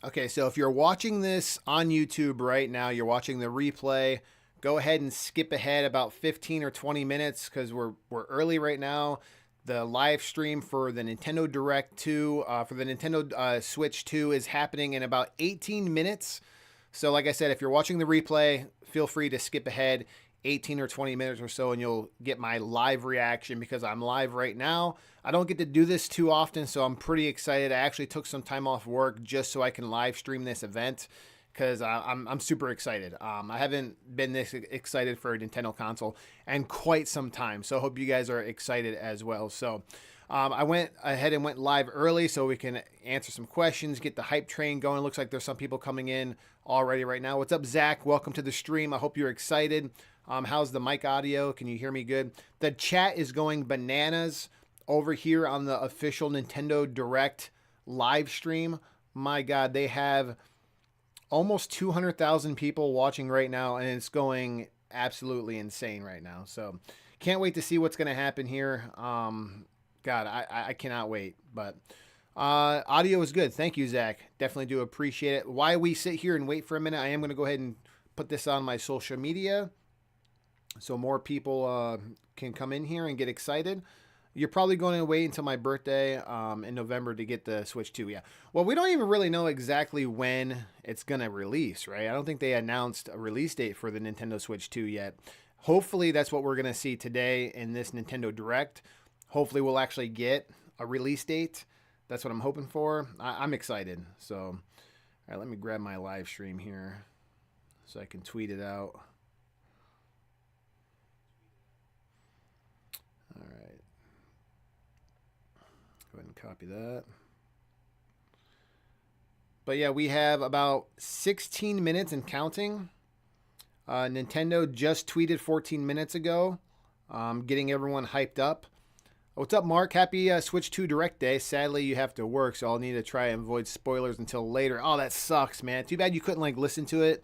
Okay, so if you're watching this on YouTube right now, you're watching the replay, go ahead and skip ahead about 15 or 20 minutes because we're early right now. The live stream for the Nintendo Direct 2, for the Nintendo Switch 2 is happening in about 18 minutes. So, like I said, if you're watching the replay, feel free to skip ahead 18 or 20 minutes or so, and you'll get my live reaction because I'm live right now. I don't get to do this too often, so I'm pretty excited. I actually took some time off work just so I can live stream this event because I'm super excited. I haven't been this excited for a Nintendo console in quite some time, so I hope you guys are excited as well. So I went ahead and went live early so we can answer some questions, get the hype train going. Looks like there's some people coming in already right now. What's up, Zach? Welcome to the stream. I hope you're excited. How's the mic audio? Can you hear me good? The chat is going bananas over here on the official Nintendo Direct live stream. My God, they have almost 200,000 people watching right now, and it's going absolutely insane right now. So can't wait to see what's going to happen here. God, I cannot wait. But audio is good. Thank you, Zach. Definitely do appreciate it. While we sit here and wait for a minute, I am going to go ahead and put this on my social media so more people can come in here and get excited. You're probably going to wait until my birthday in November to get the Switch 2. Yeah. Well, we don't even really know exactly when it's going to release, right? I don't think they announced a release date for the Nintendo Switch 2 yet. Hopefully, that's what we're going to see today in this Nintendo Direct. Hopefully, we'll actually get a release date. That's what I'm hoping for. I'm excited. So, all right, let me grab my live stream here so I can tweet it out. All right. Go ahead and copy that. But yeah, we have about 16 minutes and counting. Nintendo just tweeted 14 minutes ago, getting everyone hyped up. What's up, Mark? Happy Switch 2 Direct Day. Sadly, you have to work, so I'll need to try and avoid spoilers until later. Oh, that sucks, man. Too bad you couldn't like listen to it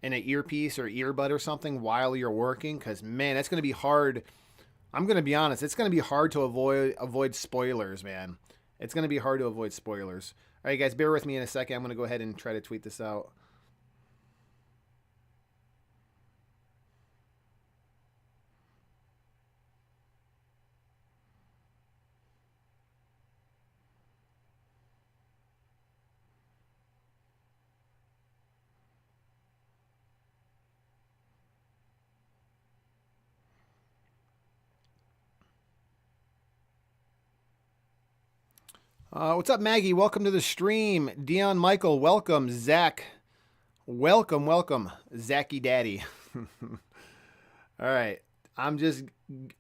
in an earpiece or earbud or something while you're working, because man, that's going to be hard. I'm going to be honest. It's going to be hard to avoid spoilers, man. It's going to be hard to avoid spoilers. All right, guys, bear with me in a second. I'm going to go ahead and try to tweet this out. What's up, Maggie? Welcome to the stream. Dion Michael, welcome. Zach, welcome. Zachy Daddy. All right. I'm just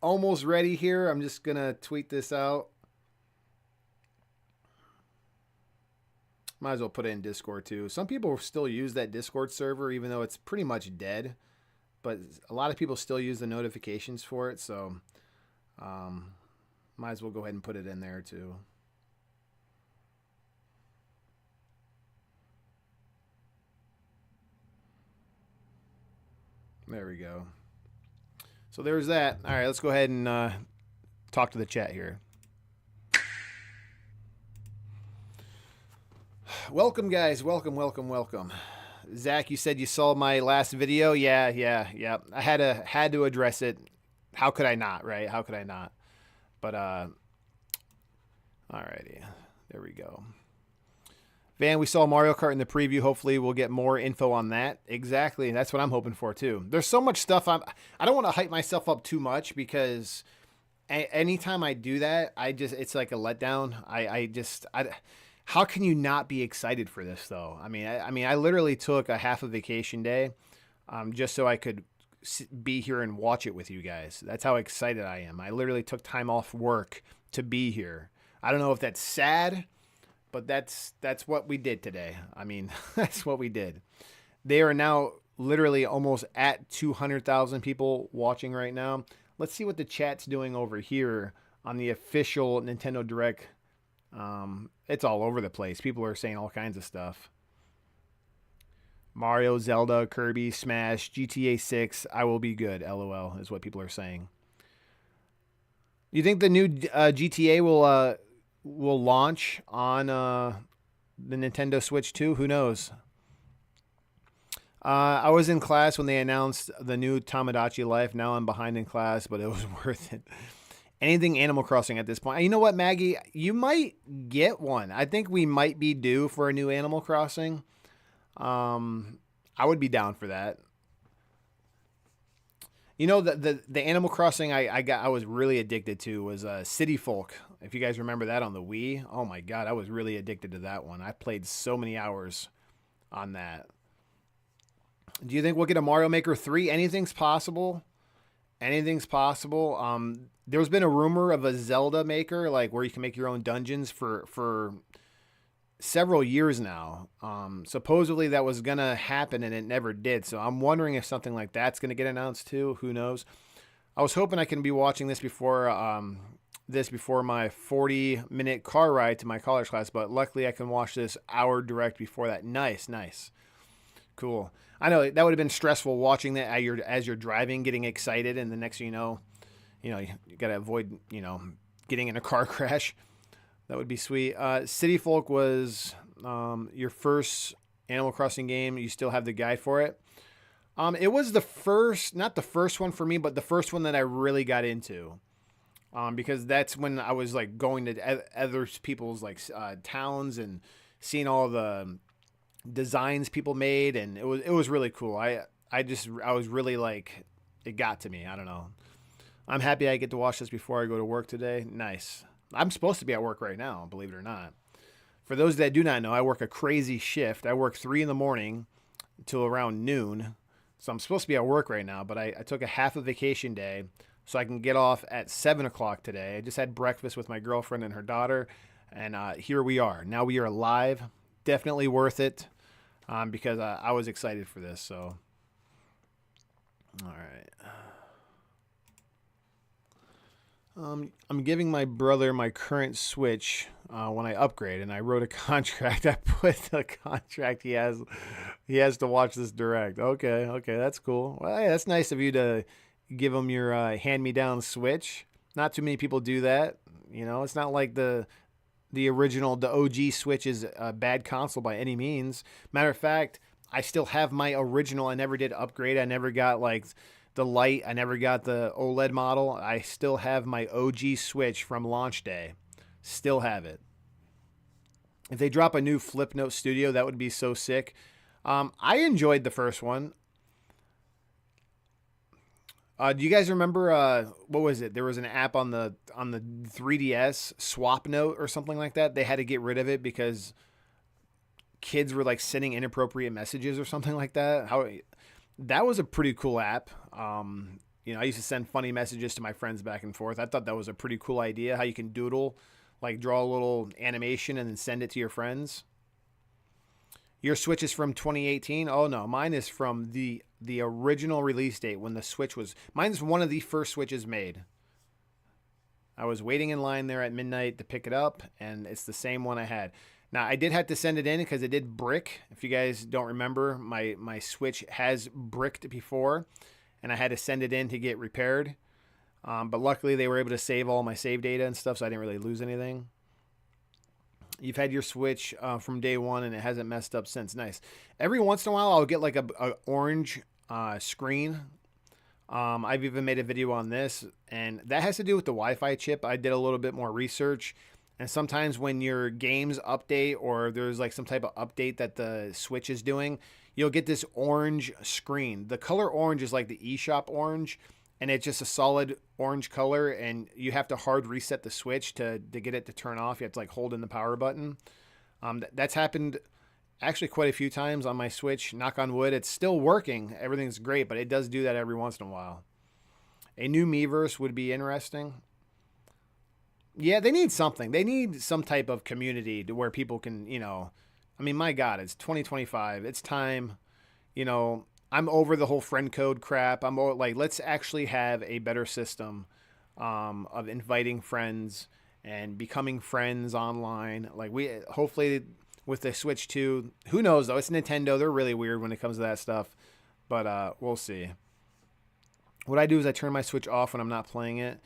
almost ready here. I'm just going to tweet this out. Might as well put it in Discord too. Some people still use that Discord server, even though it's pretty much dead. But a lot of people still use the notifications for it. So might as well go ahead and put it in there too. There we go. So there's that. All right, let's go ahead and talk to the chat here. Welcome, guys. Welcome. Zach, you said you saw my last video. Yeah. I had to address it. How could I not, right? How could I not? But alrighty, there we go. Van, we saw Mario Kart in the preview. Hopefully, we'll get more info on that. Exactly, that's what I'm hoping for too. There's so much stuff. I don't want to hype myself up too much because anytime I do that, it's like a letdown. How can you not be excited for this though? I literally took a half a vacation day, just so I could be here and watch it with you guys. That's how excited I am. I literally took time off work to be here. I don't know if that's sad, but that's what we did today. I mean, that's what we did. They are now literally almost at 200,000 people watching right now. Let's see what the chat's doing over here on the official Nintendo Direct. It's all over the place. People are saying all kinds of stuff. Mario, Zelda, Kirby, Smash, GTA 6, I will be good, LOL, is what people are saying. You think the new GTA will launch on the Nintendo Switch 2. Who knows? I was in class when they announced the new Tamagotchi Life. Now I'm behind in class, but it was worth it. Anything Animal Crossing at this point. You know what, Maggie? You might get one. I think we might be due for a new Animal Crossing. I would be down for that. You know, the Animal Crossing I was really addicted to was City Folk. If you guys remember that on the Wii, oh my god, I was really addicted to that one. I played so many hours on that. Do you think we'll get a Mario Maker 3? Anything's possible. Anything's possible. There's been a rumor of a Zelda Maker, like where you can make your own dungeons for several years now. Supposedly that was gonna happen and it never did. So I'm wondering if something like that's gonna get announced too. Who knows? I was hoping I can be watching this before my 40-minute car ride to my college class, but luckily I can watch this hour direct before that. Nice, nice, cool. I know that would have been stressful watching that as you're driving, getting excited, and the next thing you got to avoid getting in a car crash. That would be sweet. City Folk was your first Animal Crossing game. You still have the guide for it. It was not the first one for me, but the first one that I really got into. Because that's when I was like going to other people's like towns and seeing all the designs people made, and it was really cool. I was really like, it got to me. I don't know. I'm happy I get to watch this before I go to work today. Nice. I'm supposed to be at work right now, believe it or not. For those that do not know, I work a crazy shift. I work 3 a.m. until around noon. So I'm supposed to be at work right now, but I took a half a vacation day so I can get off at 7 o'clock today. I just had breakfast with my girlfriend and her daughter, and here we are. Now we are live. Definitely worth it. Because I was excited for this. So, all right. I'm giving my brother my current Switch when I upgrade, and I wrote a contract. I put the contract he has to watch this direct. Okay, that's cool. Well, hey, that's nice of you to give him your hand-me-down Switch. Not too many people do that. It's not like the original, the OG Switch is a bad console by any means. Matter of fact, I still have my original. I never did upgrade. I never got like the Lite. I never got the OLED model. I still have my OG Switch from launch day. Still have it. If they drop a new Flipnote Studio, that would be so sick. I enjoyed the first one. Do you guys remember what was it? There was an app on the 3DS, SwapNote or something like that. They had to get rid of it because kids were like sending inappropriate messages or something like that. That was a pretty cool app. I used to send funny messages to my friends back and forth. I thought that was a pretty cool idea, how you can doodle, like draw a little animation and then send it to your friends. Your Switch is from 2018? Oh no, mine is from the original release date when the Switch was... Mine's one of the first Switches made. I was waiting in line there at midnight to pick it up, and it's the same one I had. Now, I did have to send it in because it did brick. If you guys don't remember, my Switch has bricked before, and I had to send it in to get repaired. But luckily, they were able to save all my save data and stuff, so I didn't really lose anything. You've had your Switch from day one, and it hasn't messed up since. Nice. Every once in a while, I'll get like a orange screen. I've even made a video on this, and that has to do with the Wi-Fi chip. I did a little bit more research, and sometimes when your games update or there's like some type of update that the Switch is doing, you'll get this orange screen. The color orange is like the eShop orange, and it's just a solid orange color, and you have to hard reset the Switch to get it to turn off. You have to like hold in the power button. That's happened actually quite a few times on my Switch. Knock on wood, it's still working. Everything's great, but it does do that every once in a while. A new Miiverse would be interesting. Yeah, they need something. They need some type of community to where people can, I mean, my God, it's 2025. It's time, I'm over the whole friend code crap. I'm like, let's actually have a better system of inviting friends and becoming friends online. Like hopefully with the Switch 2, who knows though? It's Nintendo. They're really weird when it comes to that stuff, but we'll see. What I do is I turn my Switch off when I'm not playing it.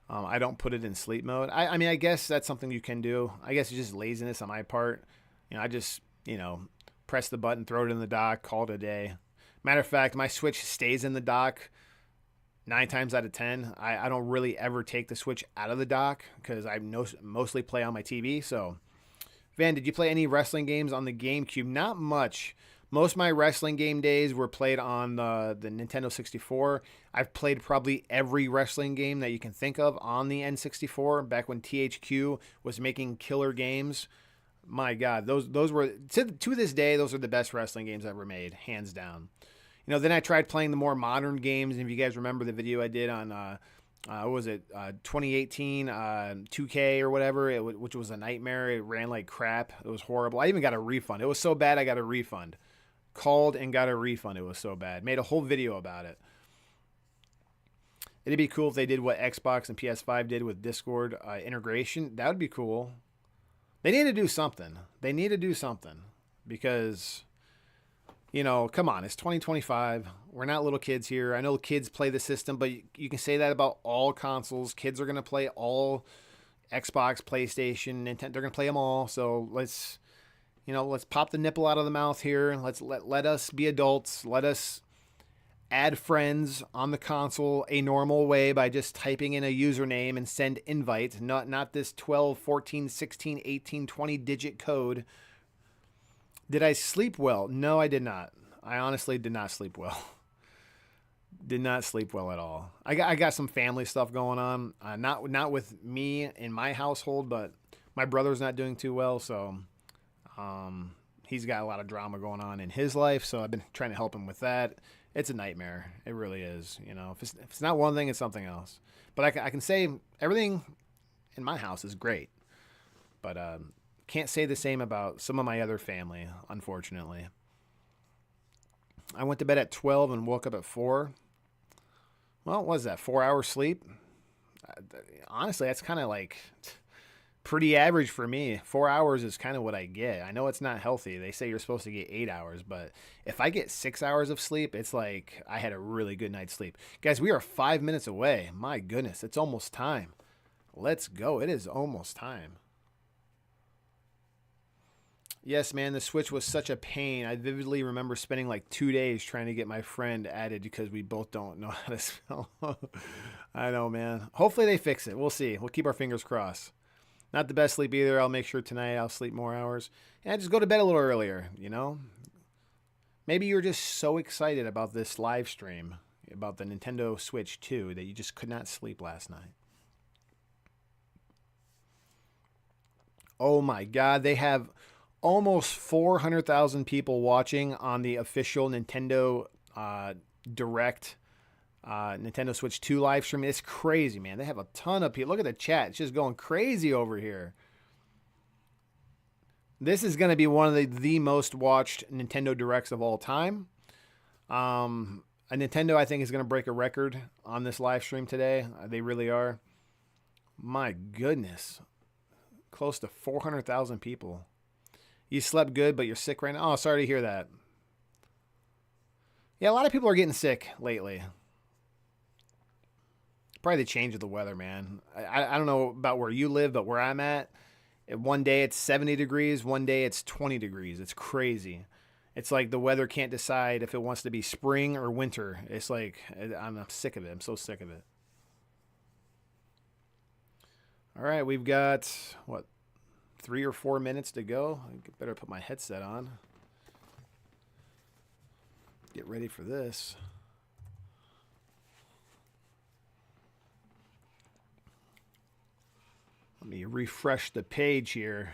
I don't put it in sleep mode. I mean, I guess that's something you can do. I guess it's just laziness on my part. I just, press the button, throw it in the dock, call it a day. Matter of fact, my Switch stays in the dock 9 times out of 10. I don't really ever take the Switch out of the dock because I mostly play on my TV. So, Van, did you play any wrestling games on the GameCube? Not much. Most of my wrestling game days were played on the Nintendo 64. I've played probably every wrestling game that you can think of on the N64 back when THQ was making killer games. My God, those were to this day, those are the best wrestling games ever made, hands down. Then I tried playing the more modern games. And if you guys remember the video I did on, what was it, 2018 2K or whatever, which was a nightmare. It ran like crap. It was horrible. I even got a refund. It was so bad I got a refund. Called and got a refund. It was so bad. Made a whole video about it. It'd be cool if they did what Xbox and PS5 did with Discord integration. That would be cool. They need to do something. They need to do something because, come on, it's 2025. We're not little kids here. I know kids play the system, but you can say that about all consoles. Kids are going to play all Xbox, PlayStation, Nintendo. They're going to play them all. So let's pop the nipple out of the mouth here. Let us be adults. Let us add friends on the console a normal way by just typing in a username and send invite, not this 12, 14, 16, 18, 20 digit code. Did I sleep well? No, I did not. I honestly did not sleep well. Did not sleep well at all. I got some family stuff going on. Not with me in my household, but my brother's not doing too well, so he's got a lot of drama going on in his life, so I've been trying to help him with that. It's a nightmare. It really is. If it's not one thing, it's something else. But I can say everything in my house is great. But can't say the same about some of my other family, unfortunately. I went to bed at 12 and woke up at 4. Well, what was that, 4 hours sleep? Honestly, that's kind of like pretty average for me. 4 hours is kind of what I get. I know it's not healthy. They say you're supposed to get 8 hours, but if I get 6 hours of sleep, it's like I had a really good night's sleep. Guys, we are 5 minutes away. My goodness, it's almost time. Let's go. It is almost time. Yes, man, the Switch was such a pain. I vividly remember spending like 2 days trying to get my friend added because we both don't know how to spell. I know, man. Hopefully they fix it. We'll see. We'll keep our fingers crossed. Not the best sleep either. I'll make sure tonight I'll sleep more hours. And just go to bed a little earlier, Maybe you're just so excited about this live stream, about the Nintendo Switch 2, that you just could not sleep last night. Oh my God, they have almost 400,000 people watching on the official Nintendo Direct Nintendo Switch 2 live stream. It's crazy, man. They have a ton of people. Look at the chat. It's just going crazy over here. This is going to be one of the most watched Nintendo Directs of all time. A Nintendo, I think, is going to break a record on this live stream today. They really are. My goodness. Close to 400,000 people. You slept good, but you're sick right now? Oh, sorry to hear that. Yeah, a lot of people are getting sick lately. Probably the change of the weather, man. I don't know about where you live, but where I'm at, one day it's 70 degrees, one day it's 20 degrees. It's crazy. It's like the weather can't decide if it wants to be spring or winter. It's like, I'm sick of it. I'm so sick of it. All right, we've got, 3 or 4 minutes to go. I better put my headset on. Get ready for this. Let me refresh the page here.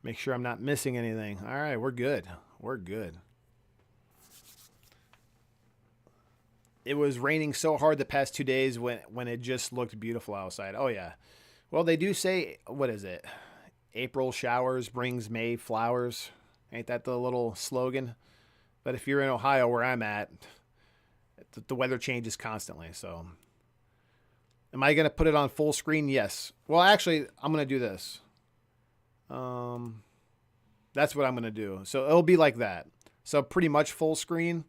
Make sure I'm not missing anything. All right, we're good. We're good. It was raining so hard the past 2 days when it just looked beautiful outside. Oh, yeah. Well, they do say, what is it? April showers brings May flowers. Ain't that the little slogan? But if you're in Ohio, where I'm at, the weather changes constantly. So, am I going to put it on full screen? Yes. Well, actually, I'm going to do this. That's what I'm going to do. So, it'll be like that. So, pretty much full screen.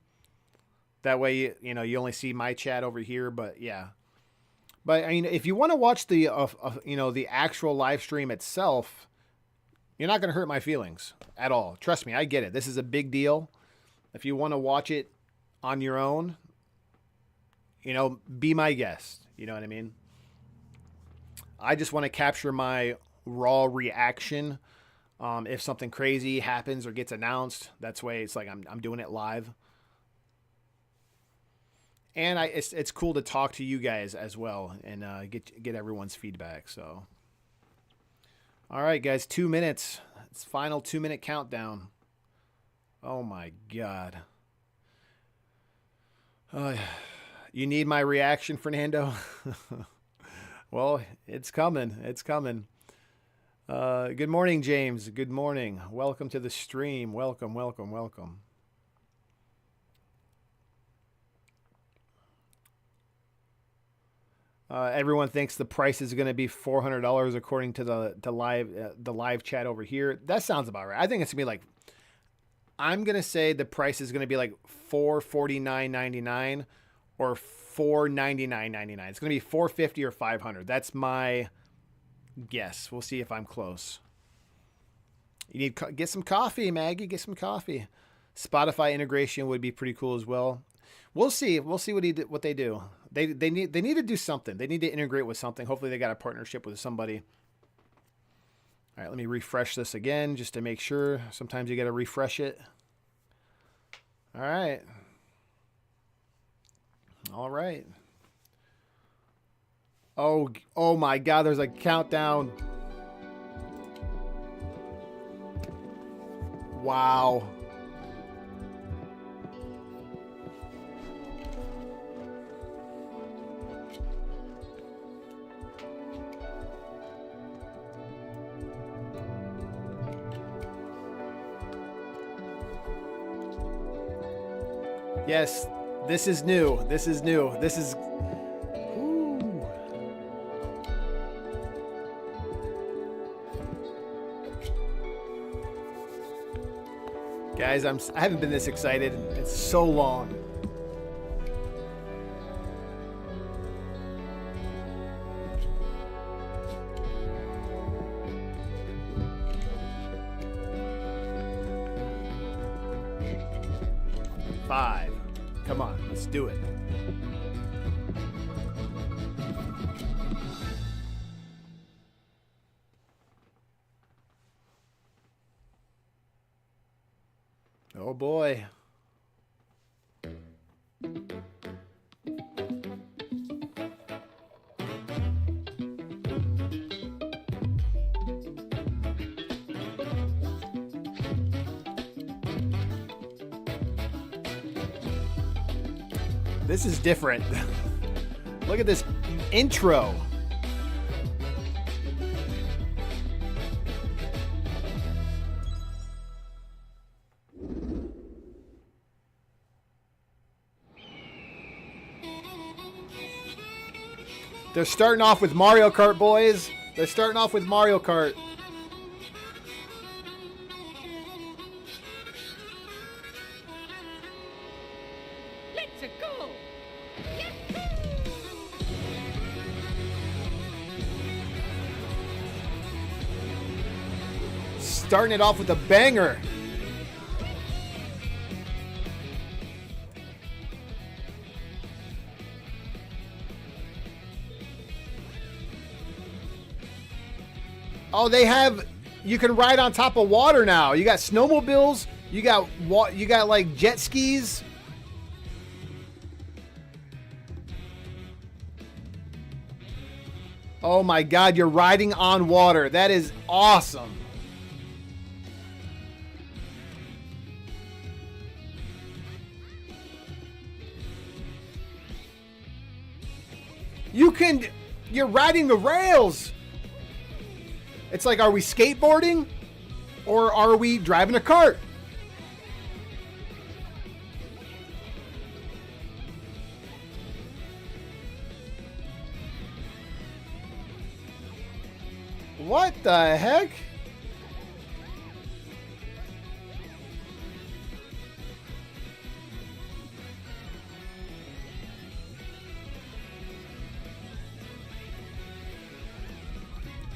That way, you only see my chat over here. But, yeah. But, I mean, if you want to watch the, the actual live stream itself, You're not going to hurt my feelings at all. Trust me, I get it. This is a big deal. If you want to watch it on your own, you know, be my guest. You know what I mean? I just want to capture my raw reaction. If something crazy happens or gets announced, that's why it's like I'm doing it live. And it's cool to talk to you guys as well and get everyone's feedback. So, all right, guys, 2 minutes. It's final 2-minute countdown. Oh my God. You need my reaction, Fernando? Well, it's coming. It's coming. Good morning, James. Good morning. Welcome to the stream. Welcome, welcome, welcome. Everyone thinks the price is going to be $400 according to the live chat over here. That sounds about right. I think it's going to be like, I'm going to say the price is going to be like $449.99 or $499.99. It's going to be $450 or $500. That's my guess. We'll see if I'm close. You need get some coffee, Maggie. Get some coffee. Spotify integration would be pretty cool as well. We'll see. We'll see what they do. They need to do something. They need to integrate with something. Hopefully they got a partnership with somebody. All right, let me refresh this again just to make sure. Sometimes you got to refresh it. All right. All right. Oh my God, there's a countdown. Wow. Yes, this is new. This is new. This is... Ooh. Guys, I haven't been this excited in so long. Five. Come on, let's do it. Oh boy. This is different. Look at this intro. They're starting off with Mario Kart, boys. They're starting off with Mario Kart. Starting it off with a banger. Oh, they have, you can ride on top of water now. You got snowmobiles, you got like jet skis. Oh my God, you're riding on water. That is awesome. You're riding the rails. It's like, are we skateboarding or are we driving a cart? What the heck?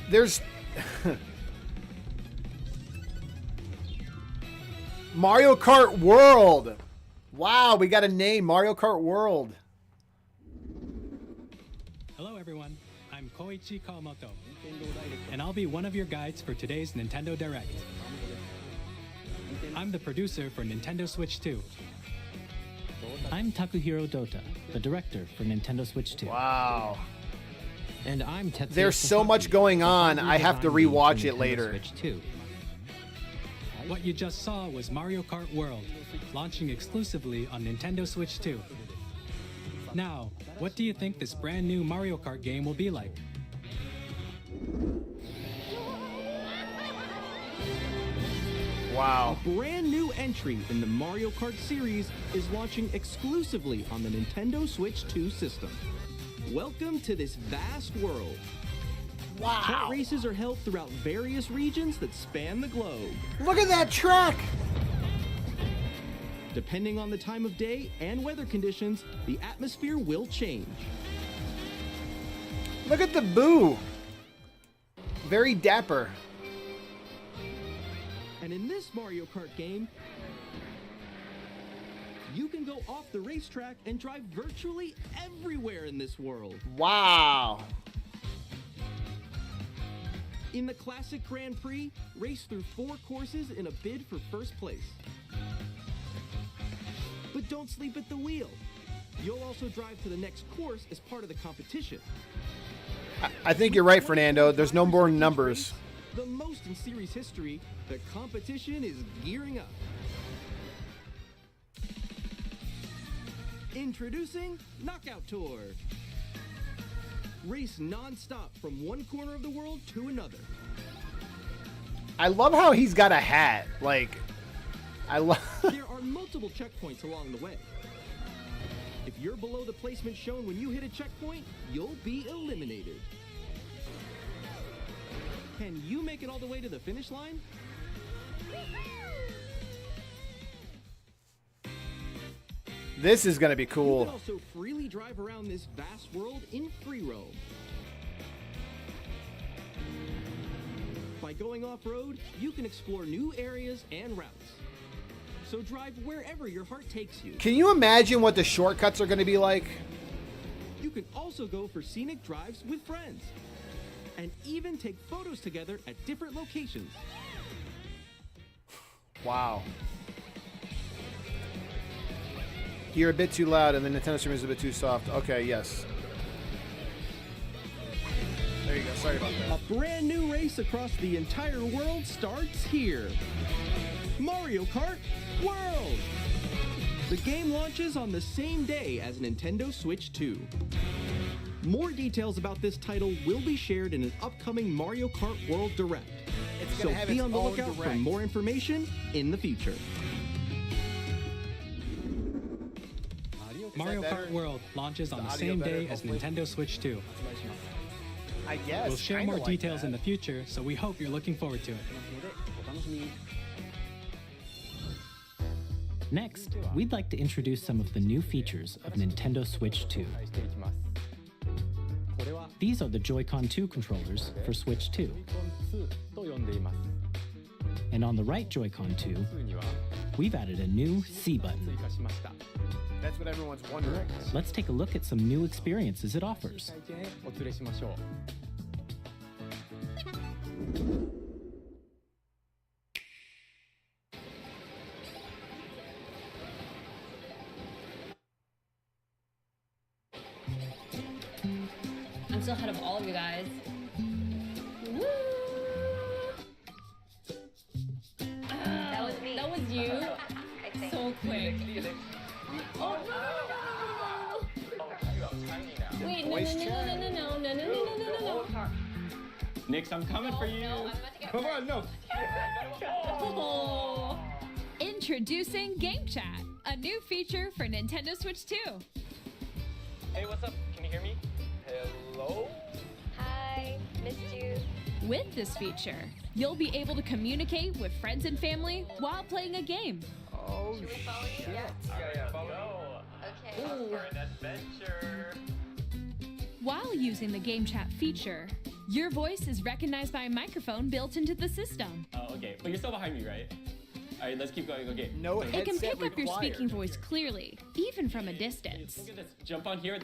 There's Mario Kart World. Wow, we got a name, Mario Kart World. Hello everyone, I'm Koichi Kawamoto, and I'll be one of your guides for today's Nintendo Direct. I'm the producer for Nintendo Switch 2. I'm Takuhiro Dota, the director for Nintendo Switch 2. Wow. And I'm Tetsuya There's so Sasaki, much going the on, lead I have to design lead for rewatch it Nintendo later. Switch 2. What you just saw was Mario Kart World, launching exclusively on Nintendo Switch 2. Now, what do you think this brand new Mario Kart game will be like? Wow. A brand new entry in the Mario Kart series is launching exclusively on the Nintendo Switch 2 system. Welcome to this vast world. Wow. Kart races are held throughout various regions that span the globe. Look at that track. Depending on the time of day and weather conditions, the atmosphere will change. Look at the Boo. Very dapper. And in this Mario Kart game, you can go off the racetrack and drive virtually everywhere in this world. Wow. In the Classic Grand Prix, race through 4 courses in a bid for first place. But don't sleep at the wheel. You'll also drive to the next course as part of the competition. I think you're right, Fernando. There's no more numbers. The most in series history, the competition is gearing up. Introducing Knockout Tour. Race non-stop from one corner of the world to another. I love how he's got a hat. Like, I love... There are multiple checkpoints along the way. If you're below the placement shown when you hit a checkpoint, you'll be eliminated. Can you make it all the way to the finish line? This is going to be You can cool. also freely drive around this vast world in free roam. By going off-road, you can explore new areas and routes. So drive wherever your heart takes you. Can you imagine what the shortcuts are going to be like? You can also go for scenic drives with friends. And even take photos together at different locations. Wow. You're a bit too loud and the Nintendo stream is a bit too soft. Okay, yes. There you go. Sorry about that. A brand new race across the entire world starts here. Mario Kart World! The game launches on the same day as Nintendo Switch 2. More details about this title will be shared in an upcoming Mario Kart World Direct. So be on the lookout for more information in the future. Mario Kart World launches on the same day as Nintendo Switch 2. I guess. We'll share more details in the future, so we hope you're looking forward to it. Next, we'd like to introduce some of the new features of Nintendo Switch 2. These are the Joy-Con 2 controllers for Switch 2. And on the right Joy-Con 2, we've added a new C button. That's what everyone's wondering. Let's take a look at some new experiences it offers. I'm still ahead of all of you guys. Woo! That was me. That was you. So quick. Oh no! Wait, no. Nix, I'm coming for you. No, I'm about to get Come on, no. Oh. Introducing Game Chat, a new feature for Nintendo Switch 2. Hey, what's up? Can you hear me? Hello? Hi, missed you. With this feature, you'll be able to communicate with friends and family while playing a game. Oh, Should we follow you? Yeah, follow. Okay. For an adventure. While using the Game Chat feature, your voice is recognized by a microphone built into the system. Oh, okay. But you're still behind me, right? Alright, let's keep going. Okay. No It headset can pick up your required. speaking voice clearly, even from a distance. Look at this. Jump on here.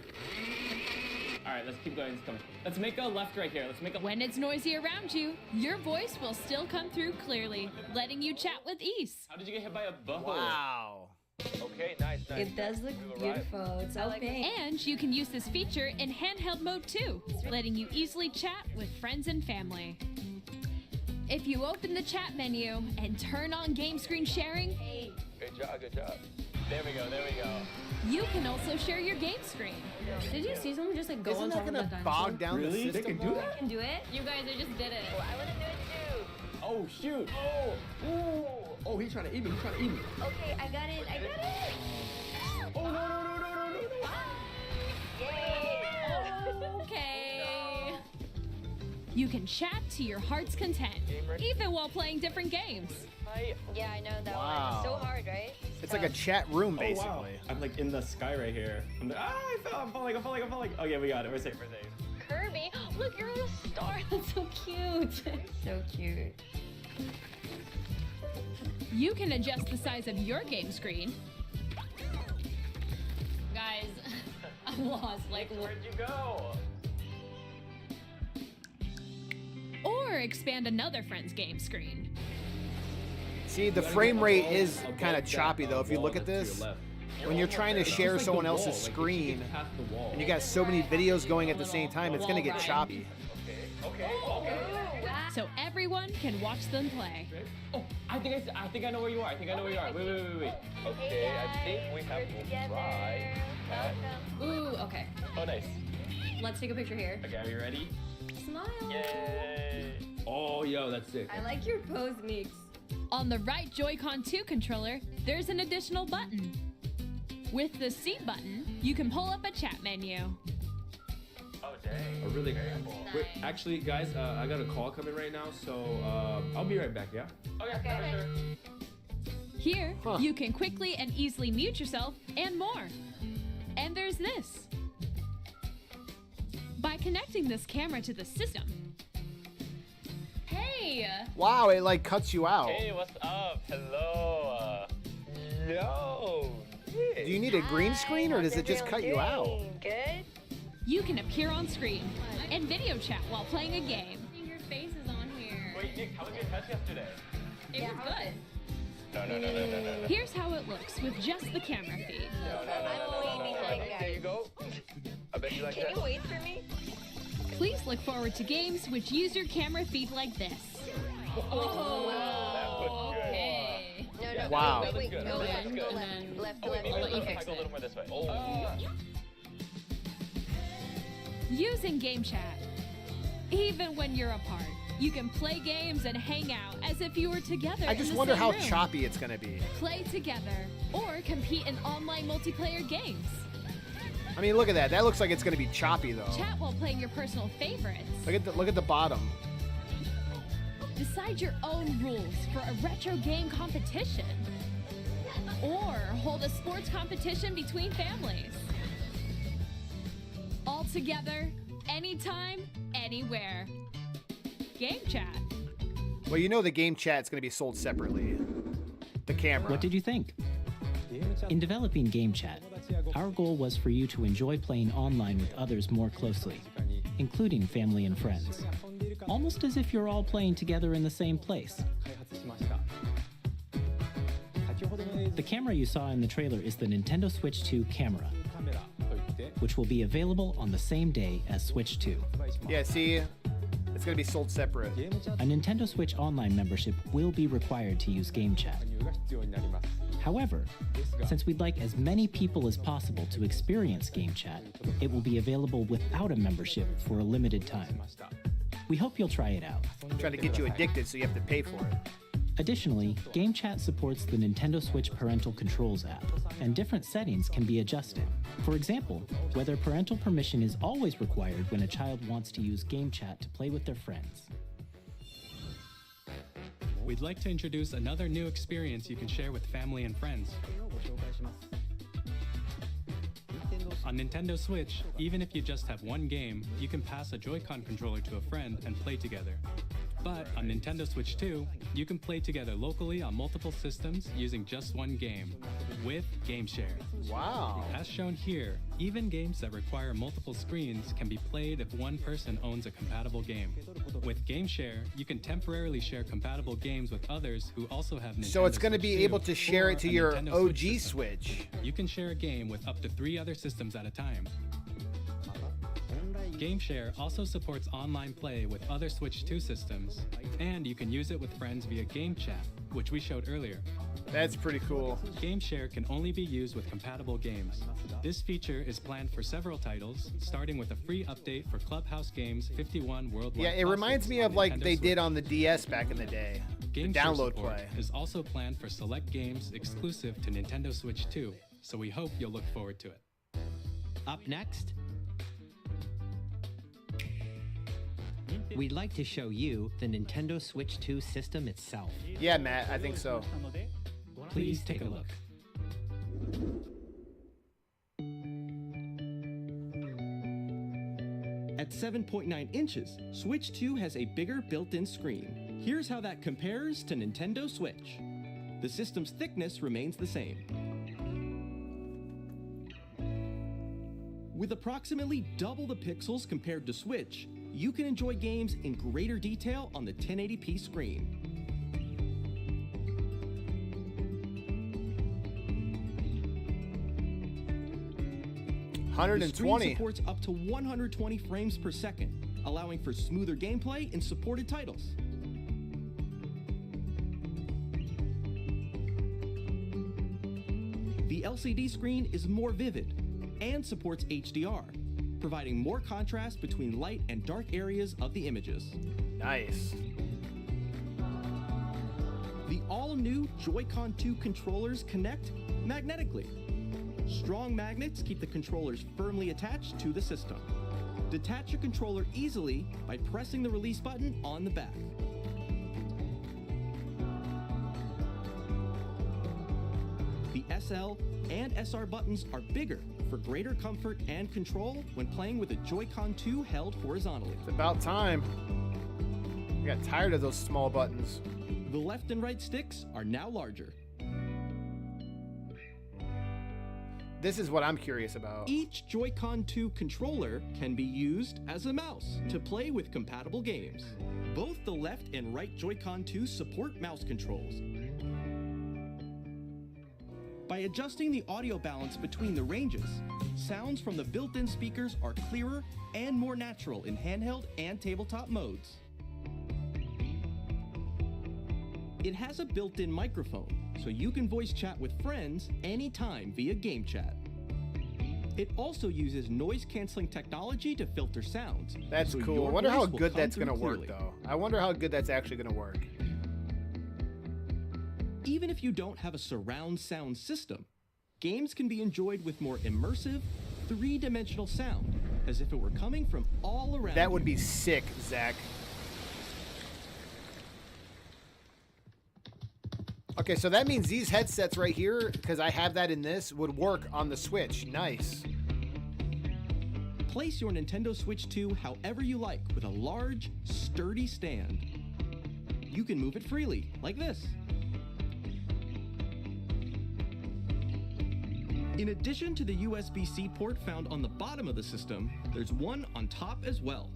Alright, let's keep going. Let's make a left right here. Let's make a. When it's noisy around you, your voice will still come through clearly, letting you chat with ease. How did you get hit by a butthole? Wow. Okay, nice. It does look beautiful. It's so pink. And you can use this feature in handheld mode too, letting you easily chat with friends and family. If you open the chat menu and turn on game screen sharing, Good job, good job. There we go, there we go. you can also share your game screen. Did you see someone just like go Isn't on that top of gonna the dinosaur? bog down the system? They can do that? Can do it? You guys just did it. I want to do it too. Oh, shoot. Oh, ooh. Oh, he's trying to eat me. He's trying to eat me. Okay, I got it. I got it. Oh, no, no, no, no, no, no, no. Yay! Okay. You can chat to your heart's content, even while playing different games. Yeah, I know that Wow. one. It's so hard, right? It's like a chat room, Oh, basically. wow. I'm like in the sky right here. I'm like, I fell. I'm falling. Okay, we got it. We're safe. We're safe. Kirby, look, you're a star. That's so cute. So cute. You can adjust the size of your game screen. Guys, I'm lost. Like, Where'd you go? Or expand another friend's game screen. See, the frame rate is kind of choppy, though. If you look at this, when you're trying to share someone else's screen, and you got so many videos going at the same time, it's gonna get choppy. Okay. So everyone can watch them play. Oh, I think I know where you are. Wait. Okay, I think we have to try. ooh, okay. Oh, nice. Let's take a picture here. Okay, are you ready? Smile. Yay. Oh, yo, that's sick. I like your pose, Meeks. On the right Joy-Con 2 controller, there's an additional button. With the C button, you can pull up a chat menu. Oh, dang. Oh, really? Wait, actually, guys, I got a call coming right now, so I'll be right back, yeah? Okay, sure. Here, you can quickly and easily mute yourself and more. And there's this. By connecting this camera to the system. Hey! Wow, it like cuts you out. Hey, what's up? Hello. Yo. Do you need a green screen, or does it just cut you out? Good. You can appear on screen and video chat while playing a game. Your face is on here. Wait, Nick, how was your test yesterday? It was good. No. Here's how it looks with just the camera feed. I'm way behind, There guys. you go. I bet you like Can that. you wait for me? Please look forward to games which use your camera feed like this. Oh, Okay. No. Wow. Wait. That's good. Go That's left. good. Go left. Left. Oh, wait, maybe Let you if I fix go a it. little more this way. Oh. Using Game Chat. Even when you're apart, you can play games and hang out as if you were together. I in just the wonder same how room. choppy it's gonna be. Play together or compete in online multiplayer games. I mean, look at that. That looks like it's gonna be choppy, though. Chat while playing your personal favorites. Look at the bottom. Decide your own rules for a retro game competition. Or hold a sports competition between families. All together, anytime, anywhere. Game Chat. Well, you know the game chat's gonna be sold separately. The camera. What did you think? In developing Game Chat, our goal was for you to enjoy playing online with others more closely, including family and friends. Almost as if you're all playing together in the same place. The camera you saw in the trailer is the Nintendo Switch 2 camera, which will be available on the same day as Switch 2. Yeah, see, it's gonna be sold separate. A Nintendo Switch Online membership will be required to use Game Chat. However, since we'd like as many people as possible to experience Game Chat, it will be available without a membership for a limited time. We hope you'll try it out. I'm trying to get you addicted, so you have to pay for it. Additionally, Game Chat supports the Nintendo Switch Parental Controls app, and different settings can be adjusted. For example, whether parental permission is always required when a child wants to use Game Chat to play with their friends. We'd like to introduce another new experience you can share with family and friends. On Nintendo Switch, even if you just have one game, you can pass a Joy-Con controller to a friend and play together. But on Nintendo Switch 2, you can play together locally on multiple systems using just one game, with GameShare. Wow. As shown here, even games that require multiple screens can be played if one person owns a compatible game. With GameShare, you can temporarily share compatible games with others who also have Nintendo So it's going to Switch be 2 able to share or it to a your Nintendo OG system. Switch. You can share a game with up to 3 other systems at a time. GameShare also supports online play with other Switch 2 systems, and you can use it with friends via Game Chat, which we showed earlier. That's pretty cool. GameShare can only be used with compatible games. This feature is planned for several titles, starting with a free update for Clubhouse Games 51 Worldwide. Yeah, it reminds me Classics of on like Nintendo they did Switch. on the DS back in the day. The GameShare download support play. is also planned for select games exclusive to Nintendo Switch 2, so we hope you'll look forward to it. Up next, we'd like to show you the Nintendo Switch 2 system itself. Yeah, Matt, I think so. Please take a look. At 7.9 inches, Switch 2 has a bigger built-in screen. Here's how that compares to Nintendo Switch. The system's thickness remains the same. With approximately double the pixels compared to Switch, you can enjoy games in greater detail on the 1080p screen. The screen 120. supports up to 120 frames per second, allowing for smoother gameplay in supported titles. The LCD screen is more vivid and supports HDR, providing more contrast between light and dark areas of the images. Nice. The all-new Joy-Con 2 controllers connect magnetically. Strong magnets keep the controllers firmly attached to the system. Detach your controller easily by pressing the release button on the back. The SL and SR buttons are bigger for greater comfort and control when playing with a Joy-Con 2 held horizontally. It's about time. I got tired of those small buttons. The left and right sticks are now larger. This is what I'm curious about. Each Joy-Con 2 controller can be used as a mouse to play with compatible games. Both the left and right Joy-Con 2 support mouse controls. By adjusting the audio balance between the ranges, sounds from the built-in speakers are clearer and more natural in handheld and tabletop modes. It has a built-in microphone, so you can voice chat with friends anytime via Game Chat. It also uses noise-canceling technology to filter sounds. That's so cool. your I wonder how voice will good come that's through going to work, clearly. though. I wonder how good that's actually going to work. Even if you don't have a surround sound system, games can be enjoyed with more immersive, three-dimensional sound, as if it were coming from all around That would you. be sick, Zach. Okay, so that means these headsets right here, because I have that in this, would work on the Switch. Nice. Place your Nintendo Switch 2 however you like with a large, sturdy stand. You can move it freely, like this. In addition to the USB-C port found on the bottom of the system, there's one on top as well.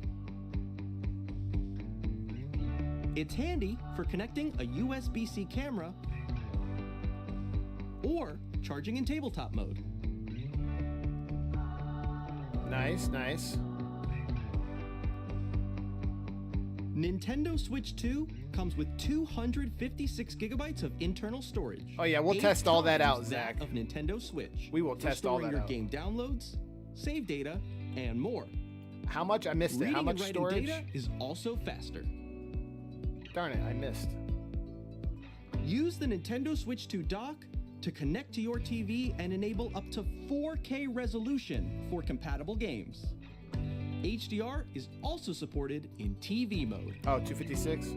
It's handy for connecting a USB-C camera or charging in tabletop mode. Nice, nice. Nintendo Switch 2 comes with 256 gigabytes of internal storage. Oh, yeah, we'll 8 test all that times out, Zach. Of Nintendo Switch. We will for test all storing that your out. game downloads, save data, and more. How much? I missed it. Reading How much and writing storage? data is also faster. Darn it, I missed. Use the Nintendo Switch 2 dock to connect to your TV and enable up to 4K resolution for compatible games. HDR is also supported in TV mode. Oh, 256?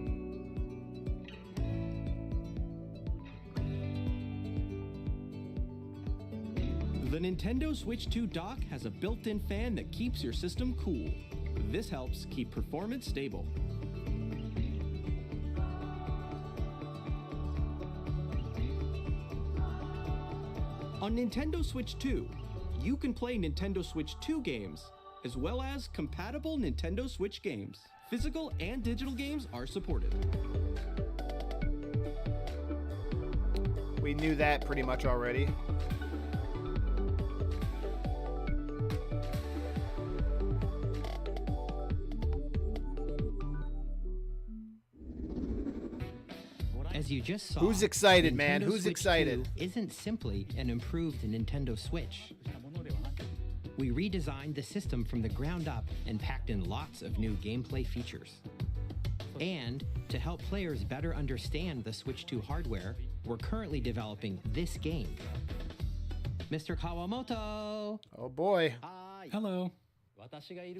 The Nintendo Switch 2 dock has a built-in fan that keeps your system cool. This helps keep performance stable. On Nintendo Switch 2, you can play Nintendo Switch 2 games, as well as compatible Nintendo Switch games. Physical and digital games are supported. We knew that pretty much already. As you just saw, Who's excited, man? Nintendo Who's Switch excited? 2 isn't simply an improved Nintendo Switch. We redesigned the system from the ground up and packed in lots of new gameplay features. And to help players better understand the Switch 2 hardware, we're currently developing this game. Mr. Kawamoto! Oh boy. Hello.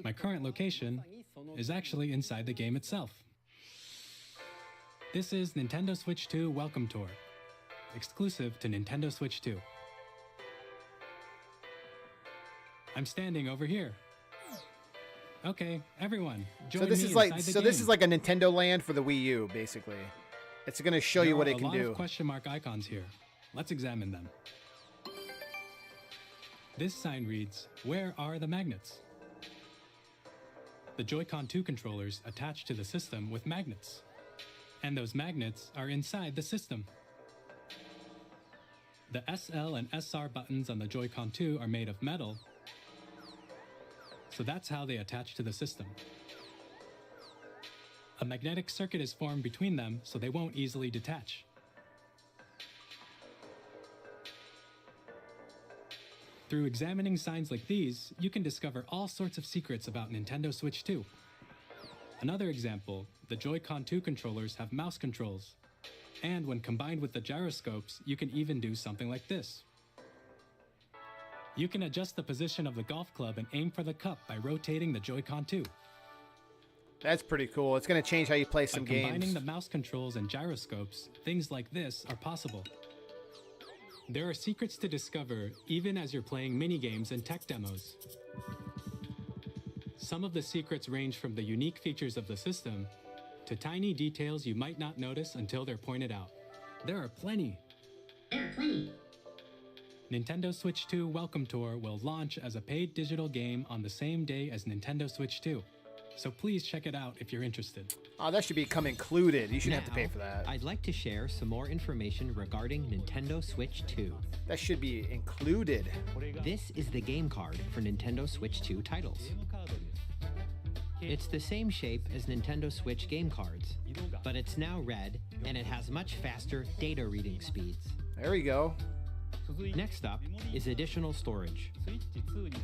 My current location is actually inside the game itself. This is Nintendo Switch 2 Welcome Tour, exclusive to Nintendo Switch 2. I'm standing over here. Okay, everyone, join So this me is like inside the so this game. is like a Nintendo Land for the Wii U, basically. It's going to show you what it can There are a lot do. of question mark icons here. Let's examine them. This sign reads, "Where are the magnets?" The Joy-Con 2 controllers attach to the system with magnets. And those magnets are inside the system. The SL and SR buttons on the Joy-Con 2 are made of metal, so that's how they attach to the system. A magnetic circuit is formed between them so they won't easily detach. Through examining signs like these, you can discover all sorts of secrets about Nintendo Switch 2. Another example, the Joy-Con 2 controllers have mouse controls. And when combined with the gyroscopes, you can even do something like this. You can adjust the position of the golf club and aim for the cup by rotating the Joy-Con 2. That's pretty cool. It's going to change how you play By some combining games. the mouse controls and gyroscopes, things like this are possible. There are secrets to discover even as you're playing minigames and tech demos. Some of the secrets range from the unique features of the system to tiny details you might not notice until they're pointed out. There are plenty. Nintendo Switch 2 Welcome Tour will launch as a paid digital game on the same day as Nintendo Switch 2. So please check it out if you're interested. Oh, that should become included. You shouldn't have to pay Now, for that. I'd like to share some more information regarding Nintendo Switch 2. That should be included. This is the game card for Nintendo Switch 2 titles. It's the same shape as Nintendo Switch game cards, but it's now red and it has much faster data reading speeds. There we go. Next up is additional storage.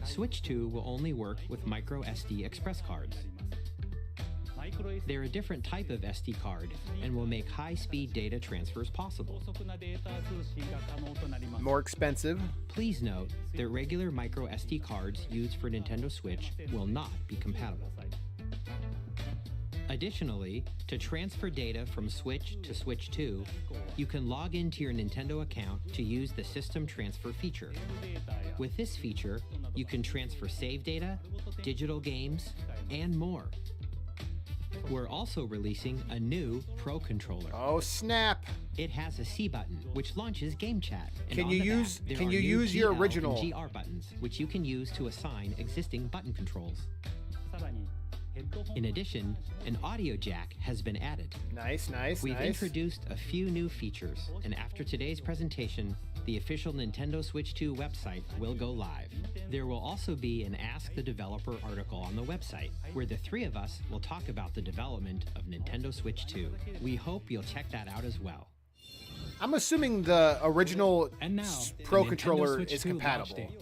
Switch 2 will only work with micro SD express cards. They're a different type of SD card and will make high-speed data transfers possible. More expensive. Please note that regular micro SD cards used for Nintendo Switch will not be compatible. Additionally, to transfer data from Switch to Switch 2, you can log into your Nintendo account to use the System Transfer feature. With this feature, you can transfer save data, digital games, and more. We're also releasing a new Pro Controller. Oh, snap. It has a C button, which launches Game Chat. And Can on you the use- back, there can are you new use your GL original- and GR buttons, which you can use to assign existing button controls. In addition, an audio jack has been added. Nice, nice, We've nice. introduced a few new features, and after today's presentation, the official Nintendo Switch 2 website will go live. There will also be an Ask the Developer article on the website, where the three of us will talk about the development of Nintendo Switch 2. We hope you'll check that out as well. I'm assuming the original And now, the Pro Nintendo Controller Switch is 2 launch compatible. date.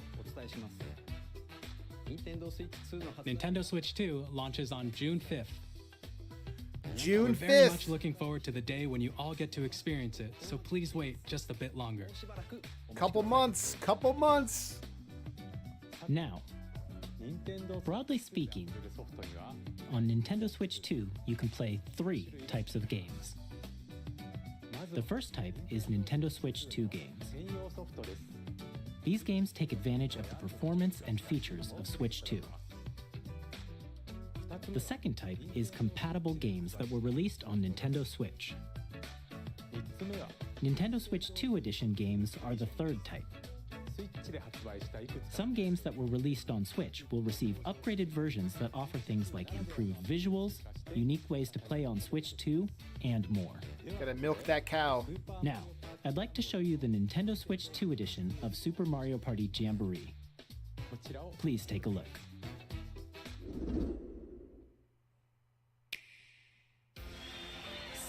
Nintendo Switch 2 launches on June 5th. June We're very much 5th. looking forward to the day when you all get to experience it, so please wait just a bit longer. Couple months. Couple months. Now, broadly speaking, on Nintendo Switch 2, you can play 3 types of games. The first type is Nintendo Switch 2 games. These games take advantage of the performance and features of Switch 2. The second type is compatible games that were released on Nintendo Switch. Nintendo Switch 2 edition games are the third type. Some games that were released on Switch will receive upgraded versions that offer things like improved visuals, unique ways to play on Switch 2, and more. Gotta milk that cow. Now, I'd like to show you the Nintendo Switch 2 edition of Super Mario Party Jamboree. Please take a look.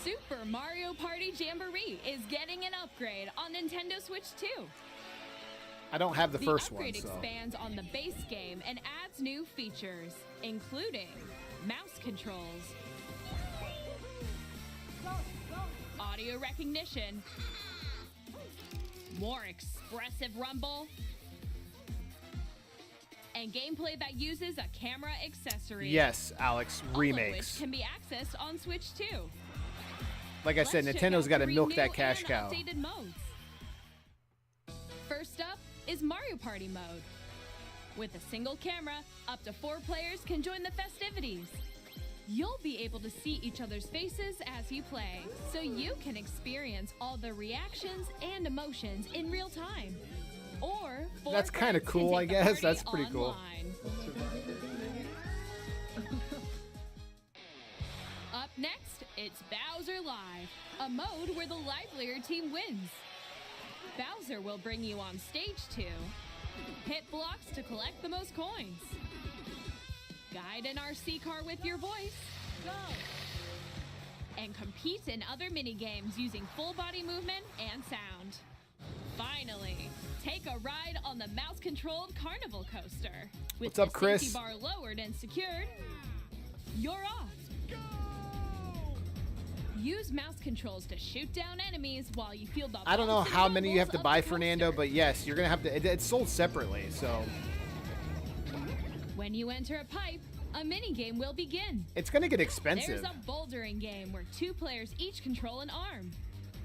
Super Mario Party Jamboree is getting an upgrade on Nintendo Switch 2. I don't have the first one, upgrade so. expands on the base game and adds new features, including mouse controls, audio recognition, more expressive rumble, and gameplay that uses a camera accessory. Yes, Alex, all of remakes. which can be accessed on Switch 2. Like I said, Let's check Nintendo's out got to 3 milk new that cash and cow. updated modes. First up is Mario Party mode. With a single camera, up to 4 players can join the festivities. You'll be able to see each other's faces as you play, so you can experience all the reactions and emotions in real time. Or 4 That's kinda friends can cool, I take the guess. party That's pretty cool. online. Up next, it's Bowser Live, a mode where the livelier team wins. Bowser will bring you on stage to hit blocks to collect the most coins, guide an RC car with your voice, go, and compete in other mini-games using full body movement and sound. Finally, take a ride on the mouse-controlled carnival coaster. With What's up, the Chris? safety bar lowered and secured, you're off. Use mouse controls to shoot down enemies while you feel the I don't know bumps and how many you have to rumbles buy, of the Fernando, coaster. but yes, you're gonna have to. It's sold separately, so When you enter a pipe, a mini game will begin. it's gonna get There's expensive. a bouldering game where 2 players each control an arm,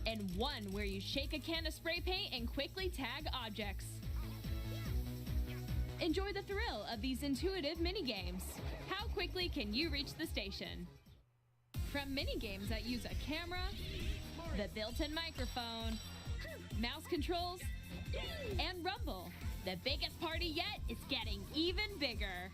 and one where you shake a can of spray paint and quickly tag objects. Enjoy the thrill of these intuitive mini games. How quickly can you reach the station? From mini games that use a camera, the built-in microphone, mouse controls, and rumble, the biggest party yet is getting even bigger.